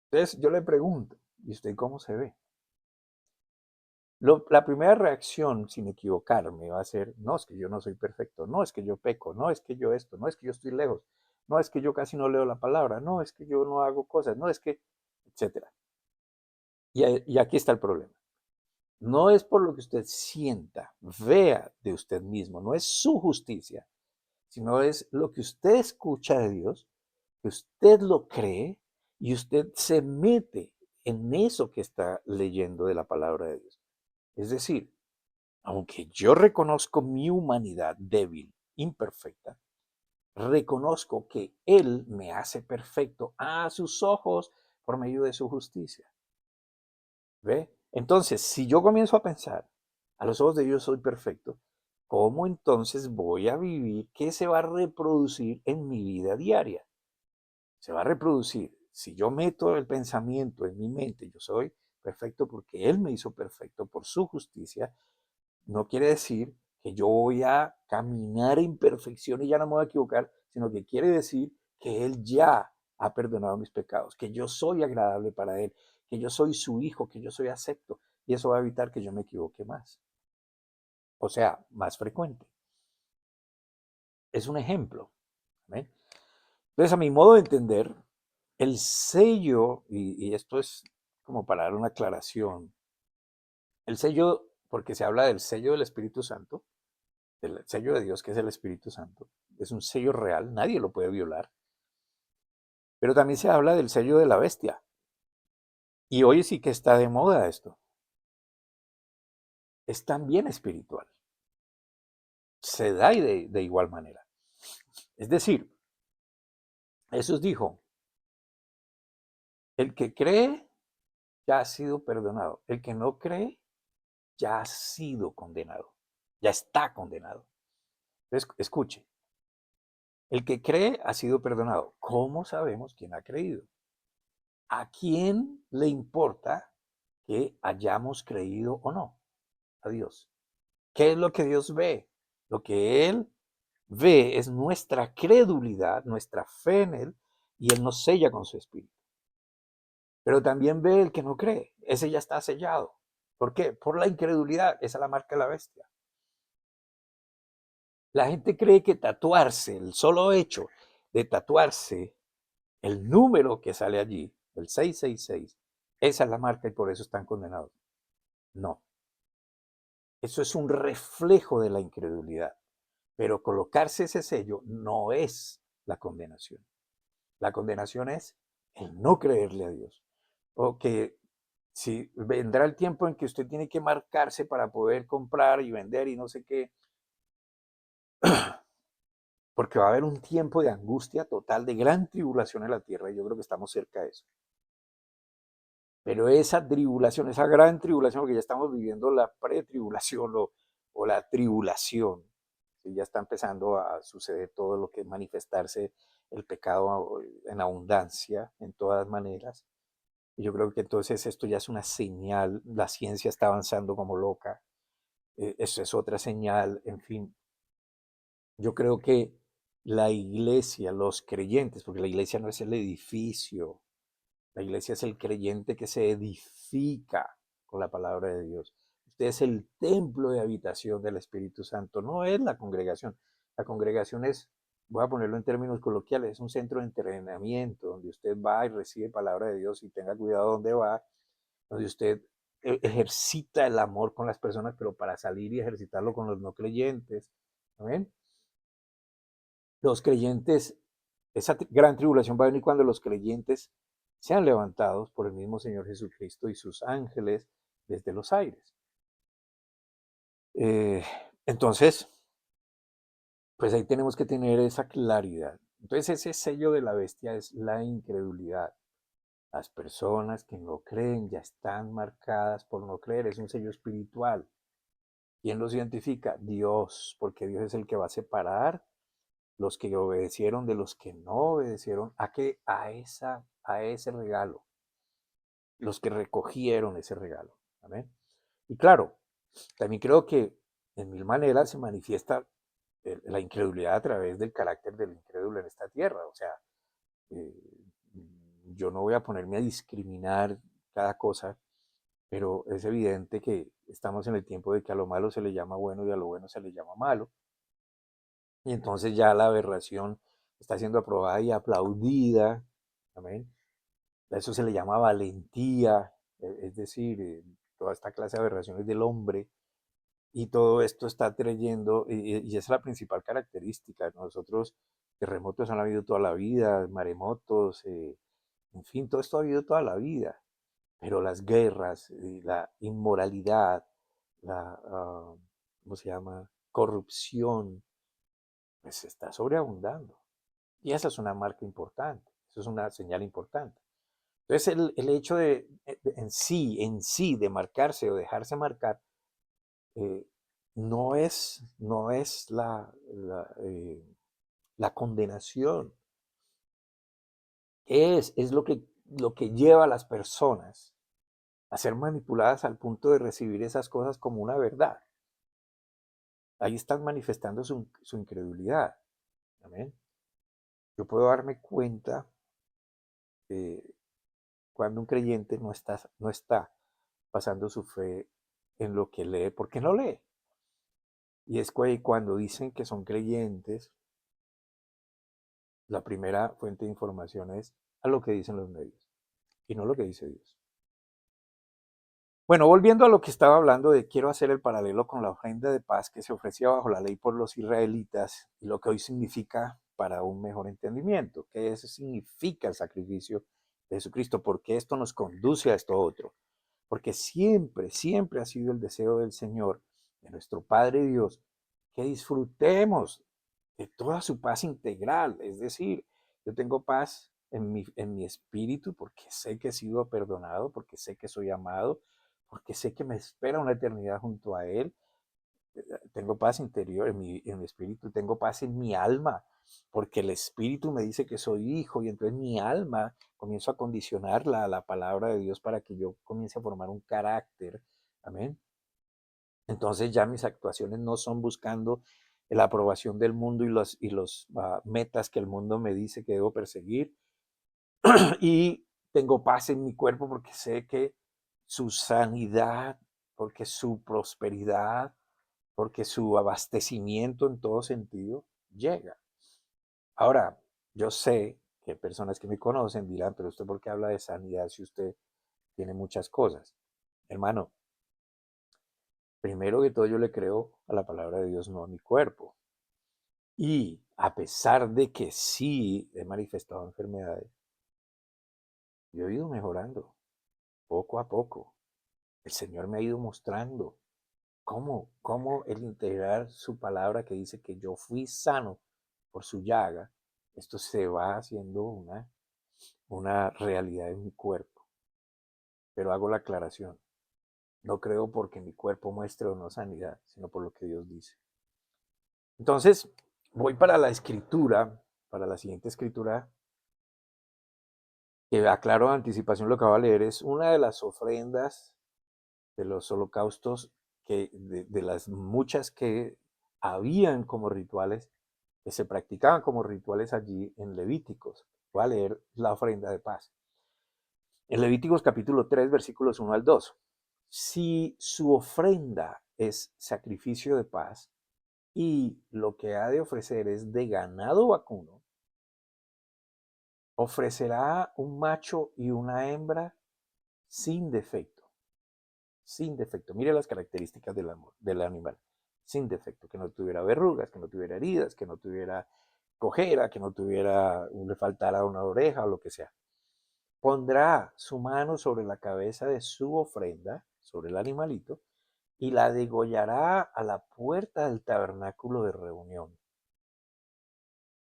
Entonces yo le pregunto, ¿y usted cómo se ve? La primera reacción, sin equivocarme, va a ser, no, es que yo no soy perfecto, no, es que yo peco, no, es que yo esto, no, es que yo estoy lejos, no, es que yo casi no leo la palabra, no, es que yo no hago cosas, no, es que, etcétera. Y aquí está el problema. No es por lo que usted sienta, vea de usted mismo, no es su justicia, sino es lo que usted escucha de Dios, que usted lo cree y usted se mete en eso que está leyendo de la palabra de Dios. Es decir, aunque yo reconozco mi humanidad débil, imperfecta, reconozco que Él me hace perfecto a sus ojos por medio de su justicia. ¿Ve? Entonces, si yo comienzo a pensar, a los ojos de Dios soy perfecto, ¿cómo entonces voy a vivir? ¿Qué se va a reproducir en mi vida diaria? Se va a reproducir. Si yo meto el pensamiento en mi mente, yo soy perfecto porque Él me hizo perfecto por su justicia, no quiere decir que yo voy a caminar en perfección y ya no me voy a equivocar, sino que quiere decir que Él ya ha perdonado mis pecados, que yo soy agradable para Él, que yo soy su hijo, que yo soy acepto. Y eso va a evitar que yo me equivoque más. O sea, más frecuente. Es un ejemplo. ¿Ven? Entonces, a mi modo de entender, el sello, y esto es como para dar una aclaración, el sello, porque se habla del sello del Espíritu Santo, del sello de Dios que es el Espíritu Santo, es un sello real, nadie lo puede violar, pero también se habla del sello de la bestia. Y hoy sí que está de moda esto. Es también espiritual. Se da de igual manera. Es decir, Jesús dijo, el que cree ya ha sido perdonado. El que no cree ya ha sido condenado. Ya está condenado. Entonces, escuche, El que cree ha sido perdonado. ¿Cómo sabemos quién ha creído? ¿A quién le importa que hayamos creído o no? A Dios. ¿Qué es lo que Dios ve? Lo que Él ve es nuestra credulidad, nuestra fe en Él, y Él nos sella con su espíritu. Pero también ve el que no cree. Ese ya está sellado. ¿Por qué? Por la incredulidad. Esa es la marca de la bestia. La gente cree que tatuarse, el solo hecho de tatuarse el número que sale allí, el 666, esa es la marca y por eso están condenados. No. Eso es un reflejo de la incredulidad. Pero colocarse ese sello no es la condenación. La condenación es el no creerle a Dios. O que si vendrá el tiempo en que usted tiene que marcarse para poder comprar y vender y no sé qué, porque va a haber un tiempo de angustia total, de gran tribulación en la tierra, y yo creo que estamos cerca de eso. Pero esa tribulación, esa gran tribulación, porque ya estamos viviendo la pretribulación o la tribulación, ¿sí? Ya está empezando a suceder todo lo que es manifestarse el pecado en abundancia, en todas maneras. Y yo creo que entonces esto ya es una señal, la ciencia está avanzando como loca, eso es otra señal, en fin. Yo creo que la iglesia, los creyentes, porque la iglesia no es el edificio, la iglesia es el creyente que se edifica con la palabra de Dios. Usted es el templo de habitación del Espíritu Santo, no es la congregación. La congregación es, voy a ponerlo en términos coloquiales, es un centro de entrenamiento donde usted va y recibe palabra de Dios y tenga cuidado donde va, donde usted ejercita el amor con las personas, pero para salir y ejercitarlo con los no creyentes. ¿Amén? Los creyentes, esa gran tribulación va a venir cuando los creyentes sean levantados por el mismo Señor Jesucristo y sus ángeles desde los aires. Eh, entonces, pues ahí tenemos que tener esa claridad. Entonces ese sello de la bestia es la incredulidad. Las personas que no creen ya están marcadas por no creer. Es un sello espiritual. ¿Quién los identifica? Dios, porque Dios es el que va a separar los que obedecieron de los que no obedecieron. ¿A qué? A ese regalo. Los que recogieron ese regalo. ¿Amén? Y claro, también creo que en mil maneras se manifiesta la incredulidad a través del carácter del incrédulo en esta tierra. O sea, eh, yo no voy a ponerme a discriminar cada cosa, pero es evidente que estamos en el tiempo de que a lo malo se le llama bueno y a lo bueno se le llama malo. Y entonces ya la aberración está siendo aprobada y aplaudida. Amén. A eso se le llama valentía, es decir, toda esta clase de aberraciones del hombre. Y todo esto está trayendo, y esa es la principal característica. Nosotros, terremotos han habido toda la vida, maremotos, en fin, todo esto ha habido toda la vida. Pero las guerras, la inmoralidad, la, ¿cómo se llama? Corrupción, pues está sobreabundando. Y esa es una marca importante, eso es una señal importante. Entonces el hecho en sí, de marcarse o dejarse marcar, eh, no es la condenación, es lo que lleva a las personas a ser manipuladas al punto de recibir esas cosas como una verdad. Ahí están manifestando su incredulidad. ¿Amén? Yo puedo darme cuenta eh, cuando un creyente no está basando su fe en lo que lee, porque no lee. Y es que cuando dicen que son creyentes, la primera fuente de información es a lo que dicen los medios y no lo que dice Dios. Bueno, volviendo a lo que estaba hablando de quiero hacer el paralelo con la ofrenda de paz que se ofrecía bajo la ley por los israelitas y lo que hoy significa para un mejor entendimiento, qué eso significa el sacrificio de Jesucristo, porque esto nos conduce a esto otro, porque siempre, siempre ha sido el deseo del Señor, de nuestro Padre Dios, que disfrutemos de toda su paz integral, es decir, yo tengo paz en mi espíritu porque sé que he sido perdonado, porque sé que soy amado, porque sé que me espera una eternidad junto a Él. tengo paz interior en mi espíritu, tengo paz en mi alma, porque el espíritu me dice que soy hijo y entonces mi alma comienzo a condicionarla a la palabra de Dios para que yo comience a formar un carácter. Amén. Entonces ya mis actuaciones no son buscando la aprobación del mundo y los metas que el mundo me dice que debo perseguir. Y tengo paz en mi cuerpo porque sé que su sanidad, porque su prosperidad, porque su abastecimiento en todo sentido llega. Ahora, yo sé que personas que me conocen dirán, pero usted por qué habla de sanidad si usted tiene muchas cosas. Hermano, primero que todo yo le creo a la palabra de Dios, no a mi cuerpo. Y a pesar de que sí he manifestado enfermedades, yo he ido mejorando poco a poco. El Señor me ha ido mostrando cómo el integrar su palabra que dice que yo fui sano por su llaga, esto se va haciendo una realidad en mi cuerpo. Pero hago la aclaración, no creo porque mi cuerpo muestre o no sanidad, sino por lo que Dios dice. Entonces, voy para la escritura, para la siguiente escritura, que aclaro de anticipación lo que voy a leer, es una de las ofrendas de los holocaustos, de las muchas que habían como rituales, que se practicaban como rituales allí en Levíticos. Voy a leer la ofrenda de paz. En Levíticos capítulo 3, versículos 1 al 2. Si su ofrenda es sacrificio de paz y lo que ha de ofrecer es de ganado vacuno, ofrecerá un macho y una hembra sin defecto. Sin defecto. Mire las características del animal. Sin defecto. Que no tuviera verrugas, que no tuviera heridas, que no tuviera cojera, que no tuviera, le faltara una oreja o lo que sea. Pondrá su mano sobre la cabeza de su ofrenda, sobre el animalito, y la degollará a la puerta del tabernáculo de reunión.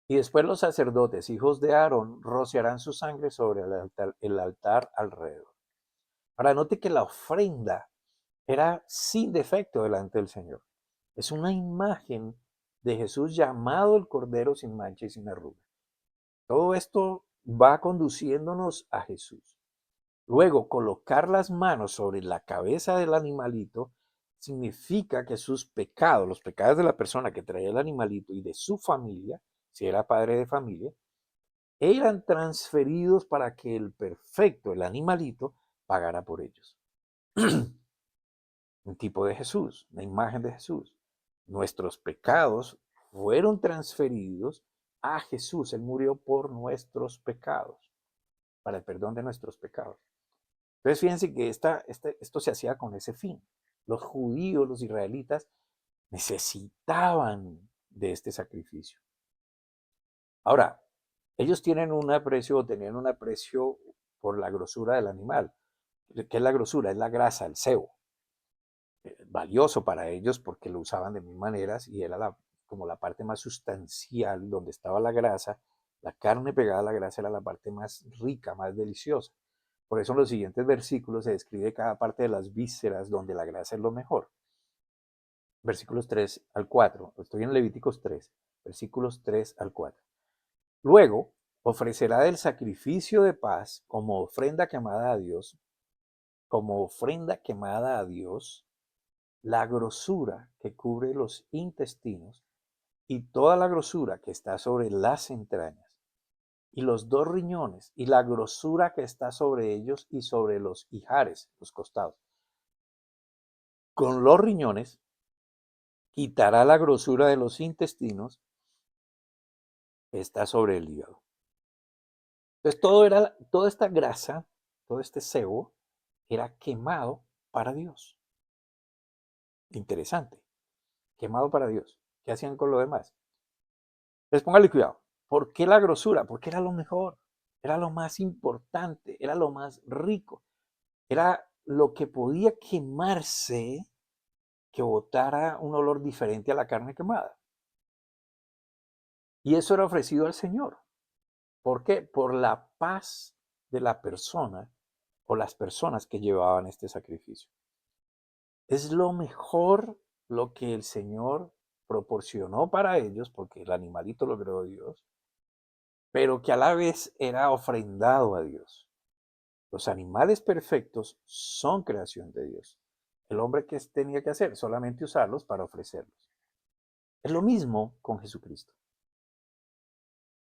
Y después los sacerdotes, hijos de Aarón, rociarán su sangre sobre el altar alrededor. Ahora note que la ofrenda era sin defecto delante del Señor. Es una imagen de Jesús llamado el Cordero sin mancha y sin arruga. Todo esto va conduciéndonos a Jesús. Luego, colocar las manos sobre la cabeza del animalito significa que sus pecados, los pecados de la persona que traía el animalito y de su familia, si era padre de familia, eran transferidos para que el perfecto, el animalito, pagara por ellos. Un tipo de Jesús, una imagen de Jesús. Nuestros pecados fueron transferidos a Jesús. Él murió por nuestros pecados, para el perdón de nuestros pecados. Entonces fíjense que esto se hacía con ese fin. Los judíos, los israelitas, necesitaban de este sacrificio. Ahora, ellos tienen un aprecio o tenían un aprecio por la grosura del animal. ¿Qué es la grosura? Es la grasa, el sebo. Valioso para ellos porque lo usaban de mil maneras y era como la parte más sustancial donde estaba la grasa. La carne pegada a la grasa era la parte más rica, más deliciosa. Por eso en los siguientes versículos se describe cada parte de las vísceras donde la grasa es lo mejor. Versículos 3 al 4. Estoy en Levíticos 3, versículos 3 al 4. Luego ofrecerá del sacrificio de paz como ofrenda quemada a Dios, la grosura que cubre los intestinos y toda la grosura que está sobre las entrañas y los dos riñones y la grosura que está sobre ellos y sobre los ijares, los costados. Con los riñones quitará la grosura de los intestinos que está sobre el hígado. Entonces toda esta grasa, todo este sebo era quemado para Dios. Interesante, quemado para Dios. ¿Qué hacían con lo demás? Entonces póngale cuidado. ¿Por qué la grosura? Porque era lo mejor, era lo más importante, era lo más rico, era lo que podía quemarse que botara un olor diferente a la carne quemada. Y eso era ofrecido al Señor. ¿Por qué? Por la paz de la persona o las personas que llevaban este sacrificio. Es lo mejor lo que el Señor proporcionó para ellos, porque el animalito lo creó Dios, pero que a la vez era ofrendado a Dios. Los animales perfectos son creación de Dios. El hombre que tenía que hacer, solamente usarlos para ofrecerlos. Es lo mismo con Jesucristo.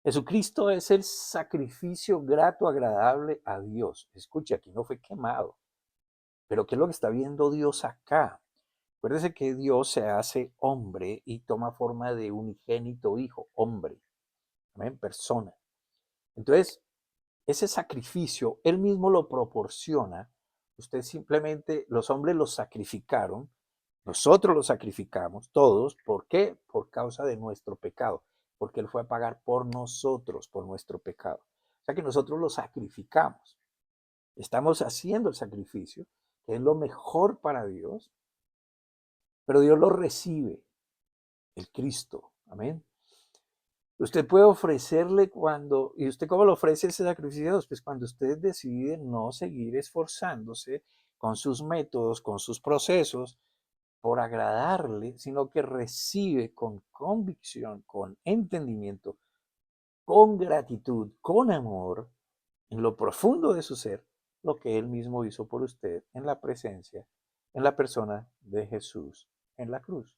Jesucristo es el sacrificio grato, agradable a Dios. Escuche, aquí no fue quemado. Pero ¿qué es lo que está viendo Dios acá? Acuérdese que Dios se hace hombre y toma forma de unigénito hijo, hombre, amén, persona. Entonces, ese sacrificio, Él mismo lo proporciona. Usted simplemente, los hombres lo sacrificaron, nosotros lo sacrificamos, todos. ¿Por qué? Por causa de nuestro pecado, porque Él fue a pagar por nosotros, por nuestro pecado. O sea que nosotros lo sacrificamos. Estamos haciendo el sacrificio, que es lo mejor para Dios, pero Dios lo recibe, el Cristo. Amén. Usted puede ofrecerle cuando, ¿y usted cómo le ofrece ese sacrificio a Dios? Pues cuando usted decide no seguir esforzándose con sus métodos, con sus procesos, por agradarle, sino que recibe con convicción, con entendimiento, con gratitud, con amor, en lo profundo de su ser, lo que Él mismo hizo por usted en la presencia, en la persona de Jesús en la cruz.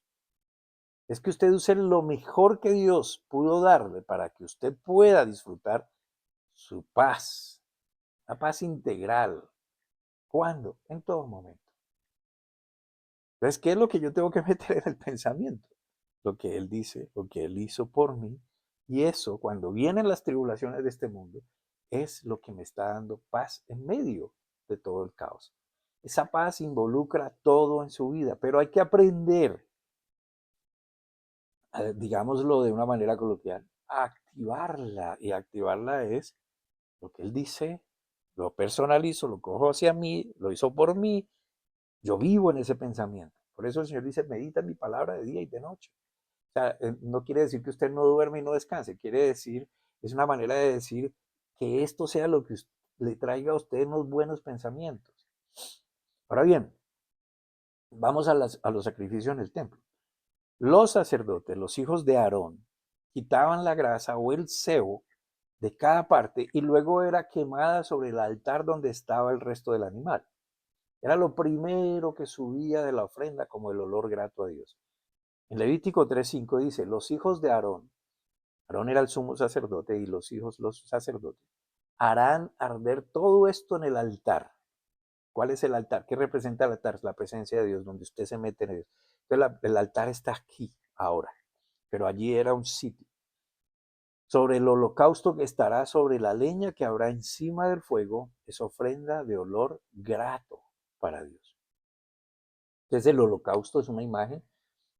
Es que usted use lo mejor que Dios pudo darle para que usted pueda disfrutar su paz, la paz integral. ¿Cuándo? En todo momento. Entonces, ¿qué es lo que yo tengo que meter en el pensamiento? Lo que Él dice, lo que Él hizo por mí. Y eso, cuando vienen las tribulaciones de este mundo, es lo que me está dando paz en medio de todo el caos. Esa paz involucra todo en su vida, pero hay que aprender, digámoslo de una manera coloquial, a activarla. Y activarla es lo que Él dice, lo personalizo, lo cojo hacia mí, lo hizo por mí, yo vivo en ese pensamiento. Por eso el Señor dice, medita en mi palabra de día y de noche. O sea, no quiere decir que usted no duerme y no descanse, quiere decir, es una manera de decir que esto sea lo que le traiga a usted unos buenos pensamientos. Ahora bien, vamos a los sacrificios en el templo. Los sacerdotes, los hijos de Aarón, quitaban la grasa o el sebo de cada parte y luego era quemada sobre el altar donde estaba el resto del animal. Era lo primero que subía de la ofrenda como el olor grato a Dios. En Levítico 3:5 dice, los hijos de Aarón, Aarón era el sumo sacerdote y los sacerdotes, harán arder todo esto en el altar. ¿Cuál es el altar? ¿Qué representa el altar? La presencia de Dios, donde usted se mete en Dios. Entonces el altar está aquí ahora, pero allí era un sitio. Sobre el holocausto que estará sobre la leña que habrá encima del fuego, es ofrenda de olor grato para Dios. Entonces el holocausto es una imagen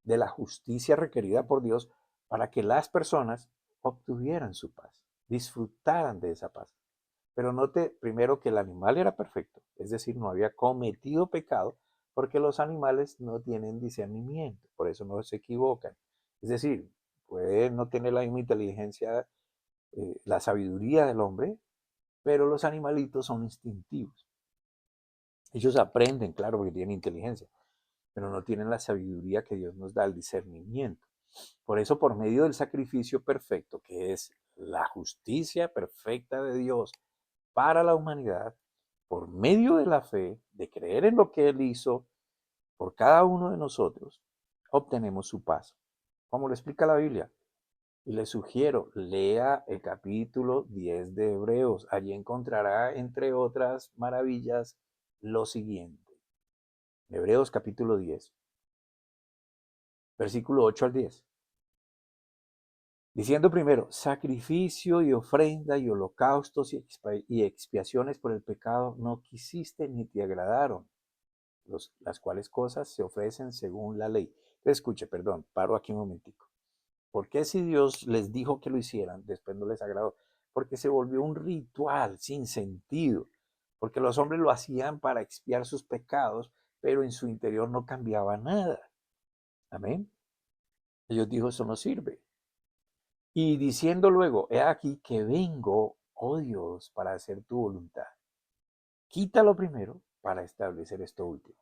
de la justicia requerida por Dios para que las personas obtuvieran su paz, disfrutaran de esa paz. Pero note primero que el animal era perfecto, es decir, no había cometido pecado, porque los animales no tienen discernimiento, por eso no se equivocan. Es decir, puede no tener la misma inteligencia, la sabiduría del hombre, pero los animalitos son instintivos. Ellos aprenden, claro, porque tienen inteligencia, pero no tienen la sabiduría que Dios nos da, el discernimiento. Por eso, por medio del sacrificio perfecto, que es la justicia perfecta de Dios para la humanidad, por medio de la fe, de creer en lo que Él hizo por cada uno de nosotros, obtenemos su paz. Como lo explica la Biblia. Y le sugiero, lea el capítulo 10 de Hebreos. Allí encontrará, entre otras maravillas, lo siguiente. Hebreos capítulo 10, versículo 8 al 10. Diciendo primero, sacrificio y ofrenda y holocaustos y expiaciones por el pecado no quisiste ni te agradaron, las cuales cosas se ofrecen según la ley. Escuche, perdón, paro aquí un momentico. ¿Por qué si Dios les dijo que lo hicieran, después no les agradó? Porque se volvió un ritual sin sentido, porque los hombres lo hacían para expiar sus pecados, pero en su interior no cambiaba nada. Amén. Dios dijo, eso no sirve. Y diciendo luego, he aquí que vengo, oh Dios, para hacer tu voluntad. Quítalo primero para establecer esto último.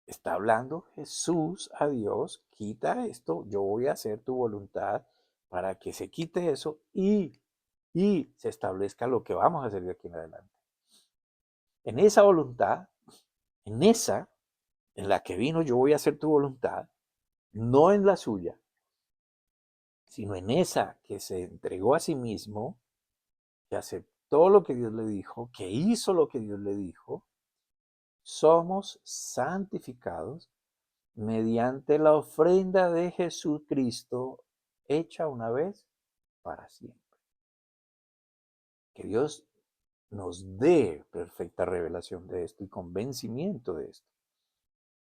Está hablando Jesús a Dios, quita esto, yo voy a hacer tu voluntad para que se quite eso y se establezca lo que vamos a hacer de aquí en adelante. En esa voluntad, en esa, en la que vino yo voy a hacer tu voluntad, no en la suya, sino en esa que se entregó a sí mismo, que aceptó lo que Dios le dijo, que hizo lo que Dios le dijo, somos santificados mediante la ofrenda de Jesucristo hecha una vez para siempre. Que Dios nos dé perfecta revelación de esto y convencimiento de esto.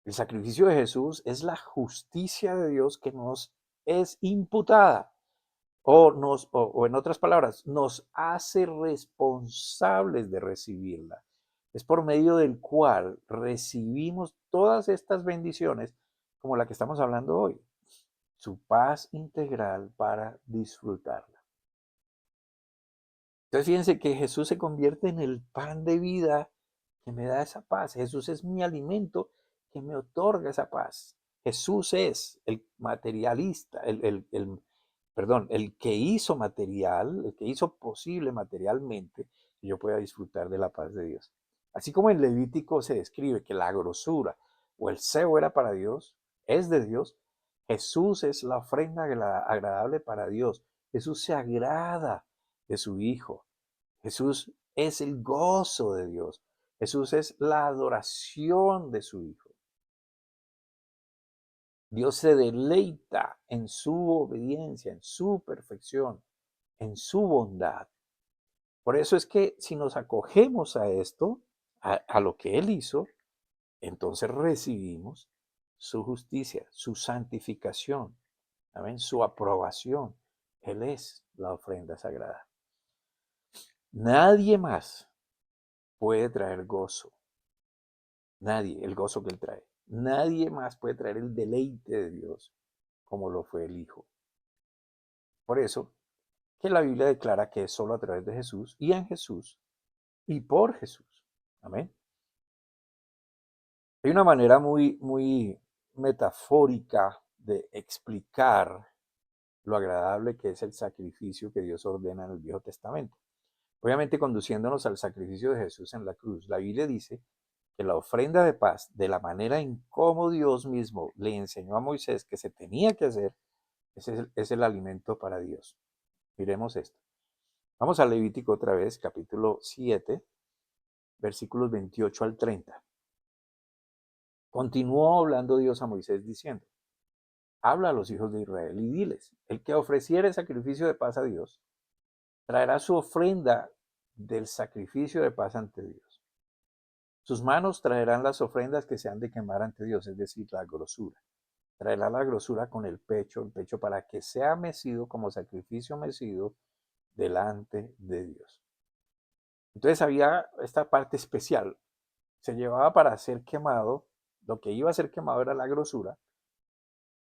El sacrificio de Jesús es la justicia de Dios que nos es imputada o en otras palabras, nos hace responsables de recibirla. Es por medio del cual recibimos todas estas bendiciones como la que estamos hablando hoy. Su paz integral para disfrutarla. Entonces fíjense que Jesús se convierte en el pan de vida que me da esa paz. Jesús es mi alimento que me otorga esa paz. Jesús es el materialista, el que hizo material, el que hizo posible materialmente que yo pueda disfrutar de la paz de Dios. Así como en Levítico se describe que la grosura o el cebo era para Dios, es de Dios, Jesús es la ofrenda agradable para Dios. Jesús se agrada de su Hijo. Jesús es el gozo de Dios. Jesús es la adoración de su Hijo. Dios se deleita en su obediencia, en su perfección, en su bondad. Por eso es que si nos acogemos a esto, a lo que Él hizo, entonces recibimos su justicia, su santificación, ¿saben? Su aprobación. Él es la ofrenda sagrada. Nadie más puede traer gozo. Nadie, el gozo que Él trae. Nadie más puede traer el deleite de Dios como lo fue el Hijo. Por eso que la Biblia declara que es solo a través de Jesús y en Jesús y por Jesús. Amén. Hay una manera muy metafórica de explicar lo agradable que es el sacrificio que Dios ordena en el Viejo Testamento. Obviamente conduciéndonos al sacrificio de Jesús en la cruz. La Biblia dice que la ofrenda de paz, de la manera en cómo Dios mismo le enseñó a Moisés que se tenía que hacer, es el alimento para Dios. Miremos esto. Vamos a Levítico otra vez, capítulo 7, versículos 28 al 30. Continuó hablando Dios a Moisés diciendo, habla a los hijos de Israel y diles, el que ofreciere sacrificio de paz a Dios, traerá su ofrenda del sacrificio de paz ante Dios. Sus manos traerán las ofrendas que se han de quemar ante Dios, es decir, la grosura. Traerá la grosura con el pecho para que sea mecido como sacrificio mecido delante de Dios. Entonces había esta parte especial. Se llevaba para ser quemado, lo que iba a ser quemado era la grosura,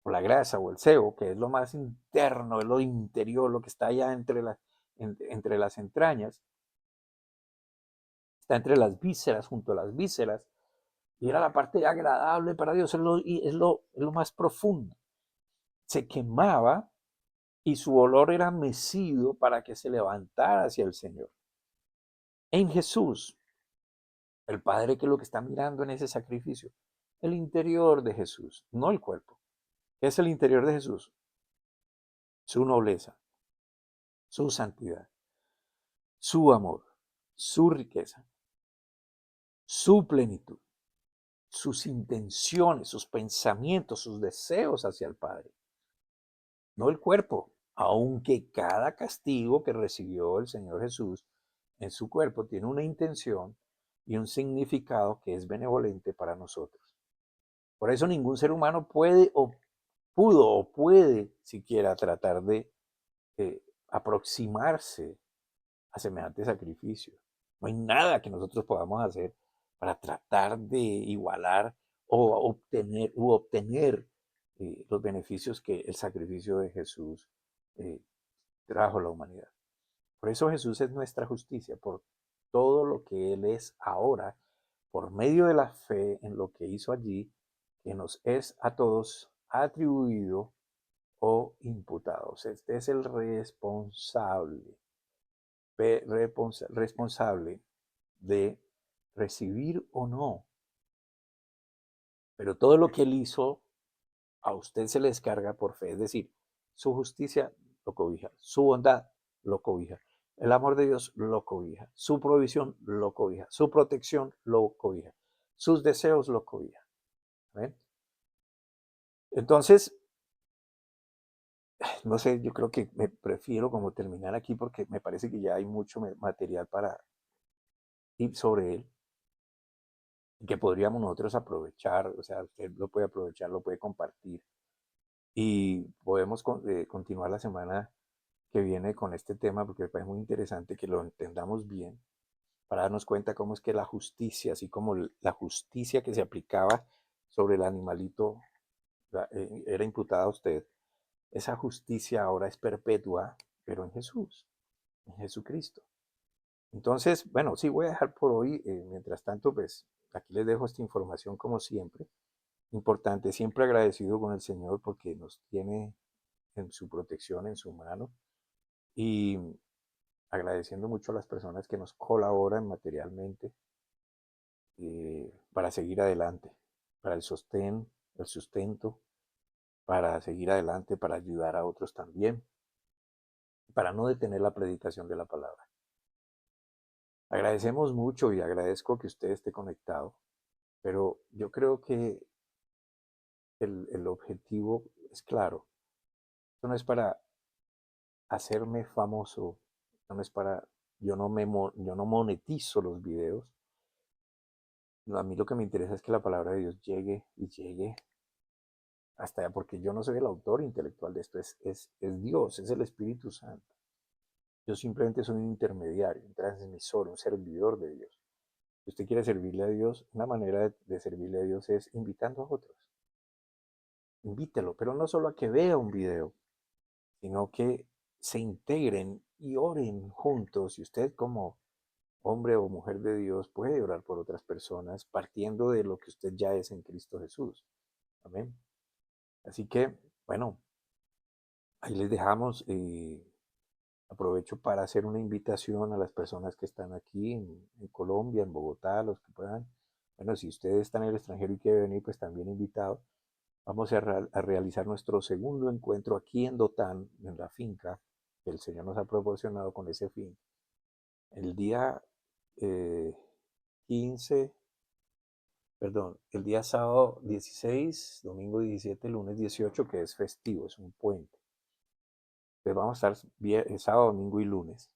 o la grasa, o el sebo, que es lo más interno, es lo interior, lo que está allá entre las entrañas, está entre las vísceras, junto a las vísceras, y era la parte agradable para Dios, es lo más profundo. Se quemaba y su olor era mecido para que se levantara hacia el Señor. En Jesús, el Padre, que es lo que está mirando en ese sacrificio, el interior de Jesús, no el cuerpo. ¿Qué es el interior de Jesús? Su nobleza, su santidad, su amor, su riqueza, su plenitud, sus intenciones, sus pensamientos, sus deseos hacia el Padre. No el cuerpo, aunque cada castigo que recibió el Señor Jesús en su cuerpo tiene una intención y un significado que es benevolente para nosotros. Por eso ningún ser humano puede o pudo o puede siquiera tratar de aproximarse a semejante sacrificio. No hay nada que nosotros podamos hacer para tratar de igualar o obtener los beneficios que el sacrificio de Jesús trajo a la humanidad. Por eso Jesús es nuestra justicia, por todo lo que Él es ahora, por medio de la fe en lo que hizo allí que nos es a todos atribuido o imputado. O sea, este es el responsable de recibir o no. Pero todo lo que él hizo, a usted se le descarga por fe. Es decir, su justicia lo cobija, su bondad lo cobija, el amor de Dios lo cobija, su provisión lo cobija, su protección lo cobija, sus deseos lo cobija. ¿Ven? Entonces, no sé, yo creo que me prefiero como terminar aquí porque me parece que ya hay mucho material para ir sobre él y que podríamos nosotros aprovechar, o sea, usted lo puede aprovechar, lo puede compartir y podemos continuar la semana que viene con este tema porque me parece muy interesante que lo entendamos bien para darnos cuenta cómo es que la justicia, así como la justicia que se aplicaba sobre el animalito era imputada a usted, esa justicia ahora es perpetua, pero en Jesús, en Jesucristo. Entonces, bueno, sí, voy a dejar por hoy. Mientras tanto, pues aquí les dejo esta información como siempre. Importante, siempre agradecido con el Señor porque nos tiene en su protección, en su mano. Y agradeciendo mucho a las personas que nos colaboran materialmente para seguir adelante, para el sustento, para seguir adelante, para ayudar a otros también, para no detener la predicación de la palabra. Agradecemos mucho y agradezco que usted esté conectado, pero yo creo que el objetivo es claro. Esto no es para hacerme famoso, no es para, yo no monetizo los videos. No, a mí lo que me interesa es que la palabra de Dios llegue y llegue hasta allá, porque yo no soy el autor intelectual de esto, es Dios, es el Espíritu Santo. Yo simplemente soy un intermediario, un transmisor, un servidor de Dios. Si usted quiere servirle a Dios, una manera de servirle a Dios es invitando a otros. Invítelo, pero no solo a que vea un video, sino que se integren y oren juntos. Y usted como hombre o mujer de Dios puede orar por otras personas partiendo de lo que usted ya es en Cristo Jesús. Amén. Así que, bueno, ahí les dejamos. Aprovecho para hacer una invitación a las personas que están aquí en Colombia, en Bogotá, los que puedan. Bueno, si ustedes están en el extranjero y quieren venir, pues también invitados. Vamos a realizar nuestro segundo encuentro aquí en Dotán, en la finca que el Señor nos ha proporcionado con ese fin. El día eh, 15, perdón, el día sábado 16, domingo 17, lunes 18, que es festivo, es un puente. Entonces vamos a estar sábado, domingo y lunes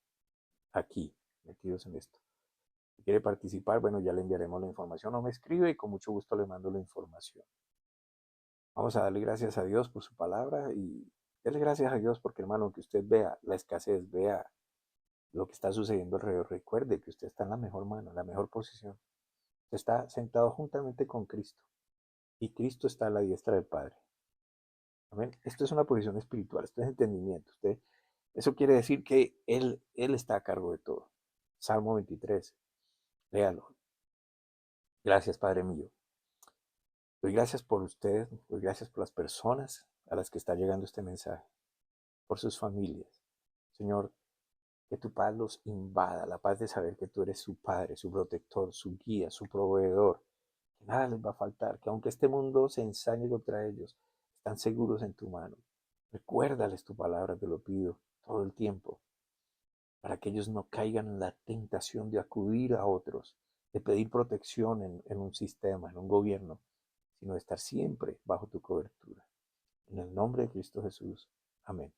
aquí, metidos en esto. Si quiere participar, bueno, ya le enviaremos la información o me escribe y con mucho gusto le mando la información. Vamos a darle gracias a Dios por su palabra y darle gracias a Dios porque, hermano, que usted vea la escasez, vea lo que está sucediendo alrededor. Recuerde que usted está en la mejor mano, en la mejor posición. Usted está sentado juntamente con Cristo y Cristo está a la diestra del Padre. Amén. Esto es una posición espiritual, esto es entendimiento. Eso quiere decir que Él está a cargo de todo. Salmo 23, léalo. Gracias, Padre mío. Doy gracias por ustedes, doy gracias por las personas a las que está llegando este mensaje, por sus familias. Señor, que tu paz los invada, la paz de saber que tú eres su Padre, su protector, su guía, su proveedor, que nada les va a faltar, que aunque este mundo se ensañe contra ellos, están seguros en tu mano. Recuérdales tu palabra, te lo pido, todo el tiempo, para que ellos no caigan en la tentación de acudir a otros, de pedir protección en un sistema, en un gobierno, sino de estar siempre bajo tu cobertura. En el nombre de Cristo Jesús. Amén.